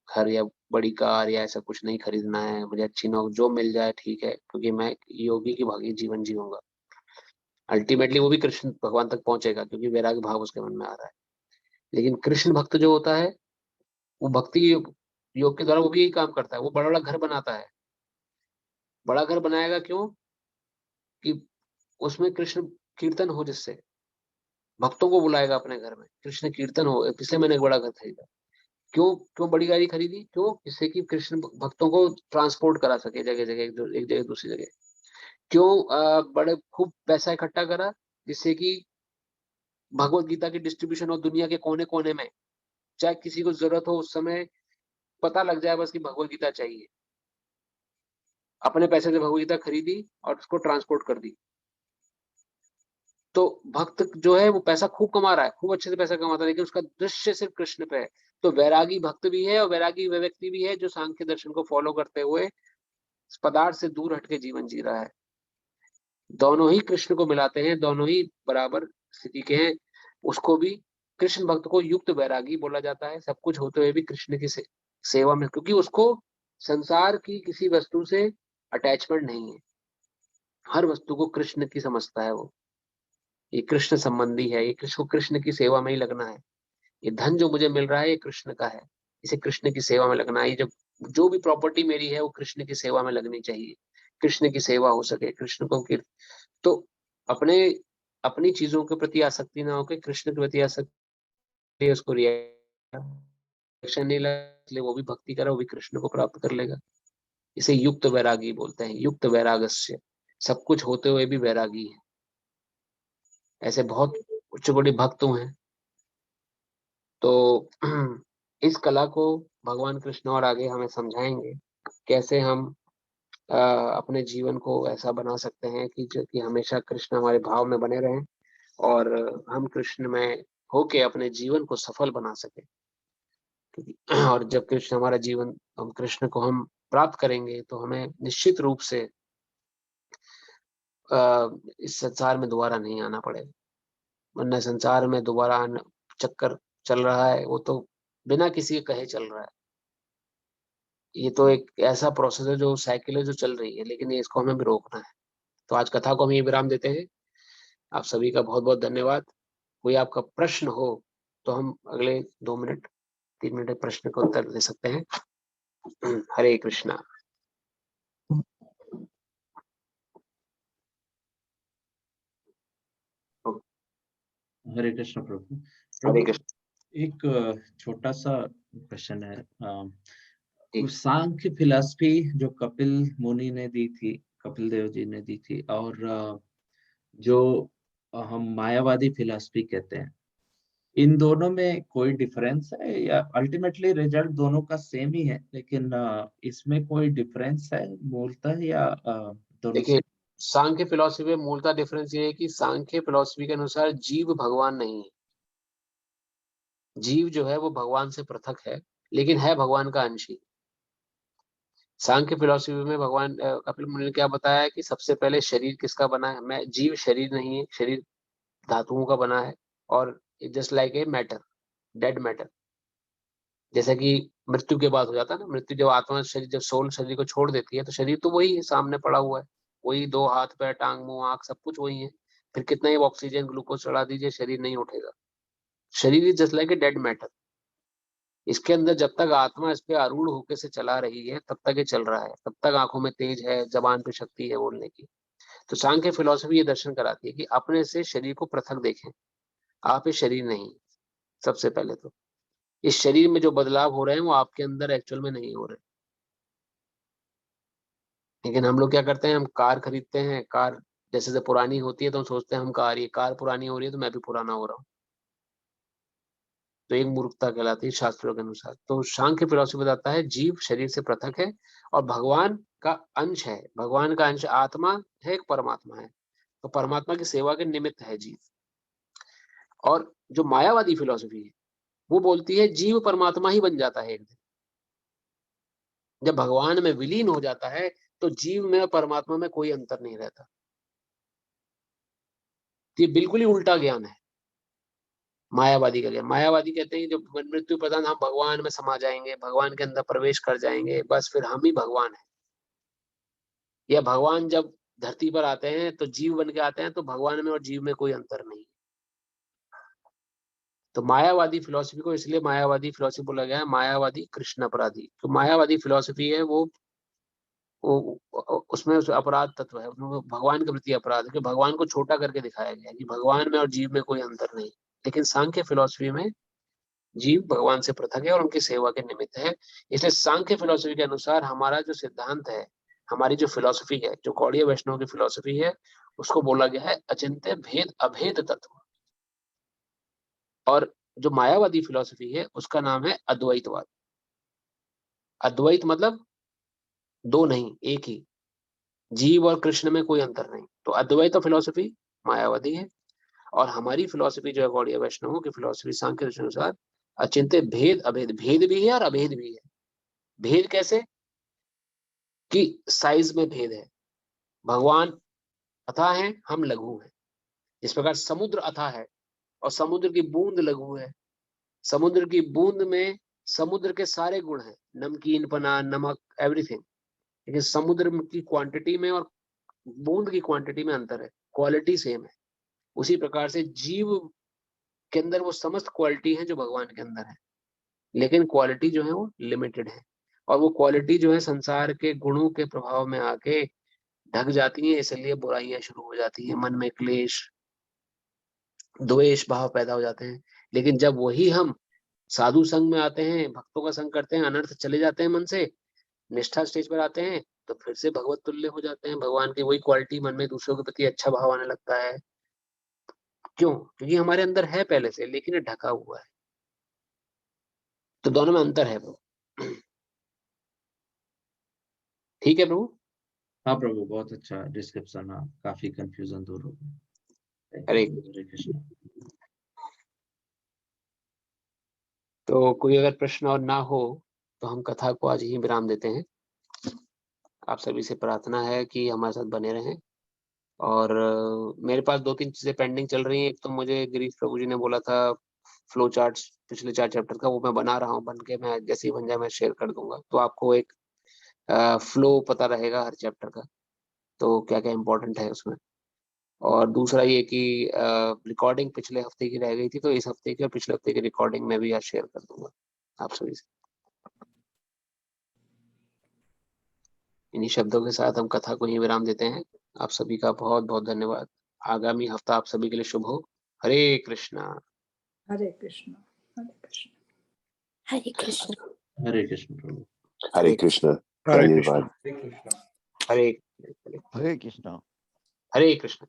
Speaker 1: घर या बड़ी कार या ऐसा कुछ नहीं खरीदना है, मुझे अच्छी नौकरी जो मिल जाए ठीक है, क्योंकि मैं योगी की भागी जीवन जीऊंगा। अल्टीमेटली वो भी कृष्ण भगवान तक पहुंचेगा क्योंकि वैराग्य भाव उसके मन में आ रहा है। लेकिन कृष्ण भक्त जो होता है वो भक्ति योग के द्वारा वो भी यही काम करता है, वो बड़ा बड़ा घर बनाता है। बड़ा घर बनाएगा क्यों? कि उसमें कृष्ण कीर्तन हो, जिससे भक्तों को बुलाएगा अपने घर में, कृष्ण कीर्तन हो। इसलिए मैंने एक बड़ा घर खरीदा। क्यों क्यों बड़ी गाड़ी खरीदी? क्यों? जिससे कि कृष्ण भक्तों को ट्रांसपोर्ट करा सके जगह जगह, एक जगह दूसरी जगह। क्यों बड़े खूब पैसा इकट्ठा करा? जिससे कि भगवत गीता की डिस्ट्रीब्यूशन हो दुनिया के कोने कोने में, चाहे किसी को जरूरत हो उस समय पता लग जाए बस कि भगवत गीता चाहिए। अपने पैसे से भगवत गीता खरीदी और उसको ट्रांसपोर्ट कर दी। तो भक्त जो है वो पैसा खूब कमा रहा है, खूब अच्छे से पैसा कमाता है, लेकिन उसका दृश्य सिर्फ कृष्ण पे है। तो वैरागी भक्त भी है और वैरागी वह व्यक्ति भी है जो सांख्य दर्शन को फॉलो करते हुए पदार्थ से दूर हटके जीवन जी रहा है। दोनों ही कृष्ण को मिलाते हैं, दोनों ही बराबर स्थिति के हैं। उसको भी कृष्ण भक्त को युक्त वैरागी बोला जाता है, सब कुछ होते हुए भी कृष्ण की सेवा में, क्योंकि उसको संसार की किसी वस्तु से अटैचमेंट नहीं है। हर वस्तु को कृष्ण की समझता है वो, ये कृष्ण संबंधी है, ये कृष्ण की सेवा में ही लगना है। ये धन जो मुझे मिल रहा है ये कृष्ण का है, इसे कृष्ण की सेवा में लगना है। जो भी प्रॉपर्टी मेरी है वो कृष्ण की सेवा में लगनी चाहिए, कृष्ण की सेवा हो सके, कृष्ण को तो अपने अपनी चीजों के प्रति आसक्ति ना होकर कृष्ण के प्रति आसक्ति, उसको रिएक्शन नहीं लगा, इसलिए वो भी भक्ति करे, वो भी कृष्ण को प्राप्त कर लेगा। इसे युक्त वैरागी बोलते हैं, युक्त वैरागस्य, सब कुछ होते हुए भी वैरागी है। ऐसे बहुत उच्च कोटि भक्त हैं। तो इस कला को भगवान कृष्ण और आगे हमें समझाएंगे कैसे हम अपने जीवन को ऐसा बना सकते हैं कि जो कि हमेशा कृष्ण हमारे भाव में बने रहें और हम कृष्ण में होके अपने जीवन को सफल बना सके। और जब कृष्ण हमारा जीवन, हम कृष्ण को हम प्राप्त करेंगे तो हमें निश्चित रूप से इस संसार में दोबारा नहीं आना पड़ेगा। वरना संसार में दोबारा चक्कर चल रहा है वो तो बिना किसी के कहे चल रहा है। ये तो एक ऐसा प्रोसेस है, जो साइकिल है जो चल रही है, लेकिन ये इसको हमें भी रोकना है। तो आज कथा को हम ये विराम देते हैं। आप सभी का बहुत बहुत धन्यवाद। कोई आपका प्रश्न हो तो हम अगले 2 मिनट 3 मिनट प्रश्न का उत्तर दे सकते हैं। हरे कृष्णा।
Speaker 4: हरे कृष्ण प्रभु।
Speaker 1: हरे
Speaker 4: प्रभु
Speaker 1: कृष्ण।
Speaker 4: एक छोटा सा क्वेश्चन है।
Speaker 1: जी।
Speaker 4: सांख्य फिलॉसफी जो कपिल मुनि ने दी थी, कपिल देव जी ने दी थी, और जो हम मायावादी फिलॉसफी कहते हैं, इन दोनों में कोई डिफरेंस है या अल्टीमेटली रिजल्ट दोनों का सेम ही है, लेकिन इसमें कोई डिफरेंस है मूलतः या दोनों
Speaker 1: देखिए,
Speaker 4: से?
Speaker 1: सांख्य फिलॉसफी में मूलतः डिफरेंस ये है कि सांख्य फिलॉसफी के अनुसार जीव भगवान नहीं है। जीव जो है वो भगवान से पृथक है, लेकिन है भगवान का अंश ही। सांख्य फिलॉसफी में भगवान कपिल मुनि ने क्या बताया कि सबसे पहले शरीर किसका बना है? मैं जीव शरीर नहीं है, शरीर धातुओं का बना है। और just like a matter, dead matter, जैसा कि मृत्यु के बाद हो जाता है ना, मृत्यु जब आत्मा शरीर, जब सोल शरीर को छोड़ देती है तो शरीर तो वही है, सामने पड़ा हुआ है, वही 2 हाथ पैर टांग मुंह आंख सब कुछ वही है। फिर कितना ही ऑक्सीजन ग्लूकोज चढ़ा दीजिए शरीर नहीं उठेगा। शरीर is just like a dead matter. इसके अंदर जब तक आत्मा इस पे आरूढ़ होके से चला रही है तब तक ये चल रहा है, तब तक आंखों में तेज है, जबान पे शक्ति है बोलने की। तो सांख्य फिलॉसफी ये दर्शन कराती है कि अपने से शरीर को पृथक देखें, आप ये शरीर नहीं। सबसे पहले तो इस शरीर में जो बदलाव हो रहे हैं वो आपके अंदर एक्चुअल में नहीं हो रहे। लेकिन हम लोग क्या करते हैं, हम कार खरीदते हैं, कार जैसे जैसे पुरानी होती है तो हम सोचते हैं हम ये कार पुरानी हो रही है तो मैं भी पुराना हो रहा हूँ। तो एक मूर्खता कहलाती है शास्त्रों के अनुसार। तो सांख्य फिलॉसफी बताता है जीव शरीर से पृथक है और भगवान का अंश है। भगवान का अंश आत्मा है, एक परमात्मा है, तो परमात्मा की सेवा के निमित्त है जीव। और जो मायावादी फिलॉसफी है वो बोलती है जीव परमात्मा ही बन जाता है एक दिन। जब भगवान में विलीन हो जाता है तो जीव में और परमात्मा में कोई अंतर नहीं रहता। तो ये बिल्कुल ही उल्टा ज्ञान है मायावादी का ज्ञान। मायावादी कहते हैं जब मृत्यु प्रदान हम भगवान में समा जाएंगे, भगवान के अंदर प्रवेश कर जाएंगे, बस फिर हम ही भगवान है। या भगवान जब धरती पर आते हैं तो जीव बन के आते हैं, तो भगवान में और जीव में कोई अंतर नहीं। तो मायावादी फिलॉसफी को इसलिए मायावादी फिलॉसफी बोला गया है, मायावादी कृष्ण अपराधी। तो मायावादी फिलॉसफी है वो उसमें अपराध तत्व है, भगवान के प्रति अपराध है कि भगवान को छोटा करके दिखाया गया कि भगवान में और जीव में कोई अंतर नहीं। लेकिन सांख्य फिलॉसफी में जीव भगवान से पृथक है और उनकी सेवा के निमित्त है। इसलिए सांख्य फिलॉसफी के अनुसार हमारा जो सिद्धांत है, हमारी जो फिलॉसफी है, जो गौड़ीय वैष्णव की फिलॉसफी है, उसको बोला गया है अचिंत्य भेद अभेद तत्व। और जो मायावादी फिलॉसफी है उसका नाम है अद्वैतवाद। अद्वैत मतलब दो नहीं, एक ही। जीव और कृष्ण में कोई अंतर नहीं। तो अद्वैत फिलॉसफी मायावादी है और हमारी फिलॉसफी जो है गौड़ीय वैष्णवों की फिलॉसफी सांख्य के अनुसार अचिंत्य भेद अभेद, भेद भी है और अभेद भी है। भेद कैसे कि साइज में भेद है। भगवान अथाह है, हम लघु हैं। इस प्रकार समुद्र अथाह है और समुद्र की बूंद लघु है। समुद्र की बूंद में समुद्र के सारे गुण हैं, नमकीनपना, नमक, एवरीथिंग। लेकिन समुद्र की क्वांटिटी में और बूंद की क्वांटिटी में अंतर है, क्वालिटी सेम है। उसी प्रकार से जीव के अंदर वो समस्त क्वालिटी है जो भगवान के अंदर है, लेकिन क्वालिटी जो है वो लिमिटेड है। और वो क्वालिटी जो है संसार के गुणों के प्रभाव में आके ढक जाती है, इसलिए बुराइयां शुरू हो जाती है, मन में क्लेश द्वेष भाव पैदा हो जाते हैं। लेकिन जब वही हम साधु संघ में आते हैं, भक्तों का संग करते हैं, अनर्थ चले जाते हैं मन से, निष्ठा स्टेज पर आते हैं, तो फिर से भगवत तुल्य हो जाते हैं। भगवान की वही क्वालिटी मन में दूसरों के प्रति अच्छा भाव आने लगता है। क्यों? क्योंकि हमारे अंदर है पहले से, लेकिन ये ढका हुआ है। तो दोनों में अंतर है प्रभु। ठीक है प्रभु।
Speaker 4: हाँ प्रभु, बहुत अच्छा डिस्क्रिप्शन। हाँ, काफी कंफ्यूजन दूर हो गया।
Speaker 1: हरे
Speaker 4: कृष्ण।
Speaker 1: तो कोई अगर प्रश्न और ना हो तो हम कथा को आज ही विराम देते हैं। आप सभी से प्रार्थना है कि हमारे साथ बने रहें। और मेरे पास 2-3 चीजें पेंडिंग चल रही हैं। एक तो मुझे गिरीश प्रभु जी ने बोला था फ्लो चार्ट्स पिछले 4 चैप्टर का, वो मैं बना रहा हूँ, बन के मैं जैसे ही बन जाए मैं शेयर कर दूंगा, तो आपको एक फ्लो पता रहेगा हर चैप्टर का, तो क्या क्या इम्पोर्टेंट है उसमें। और दूसरा ये कि रिकॉर्डिंग पिछले हफ्ते की रह गई थी, तो इस हफ्ते की और पिछले हफ्ते की रिकॉर्डिंग मैं भी आज शेयर कर दूंगा आप सभी से। इन्हीं शब्दों के साथ हम कथा को ही विराम देते हैं। आप सभी का बहुत बहुत धन्यवाद। आगामी हफ्ता आप सभी के लिए शुभ हो। हरे कृष्णा।
Speaker 6: हरे कृष्ण। हरे कृष्ण।
Speaker 7: हरे कृष्ण।
Speaker 4: हरे कृष्ण प्रभु।
Speaker 2: हरे कृष्ण। धन्यवाद।
Speaker 1: हरे
Speaker 8: हरे कृष्ण।
Speaker 1: हरे कृष्ण।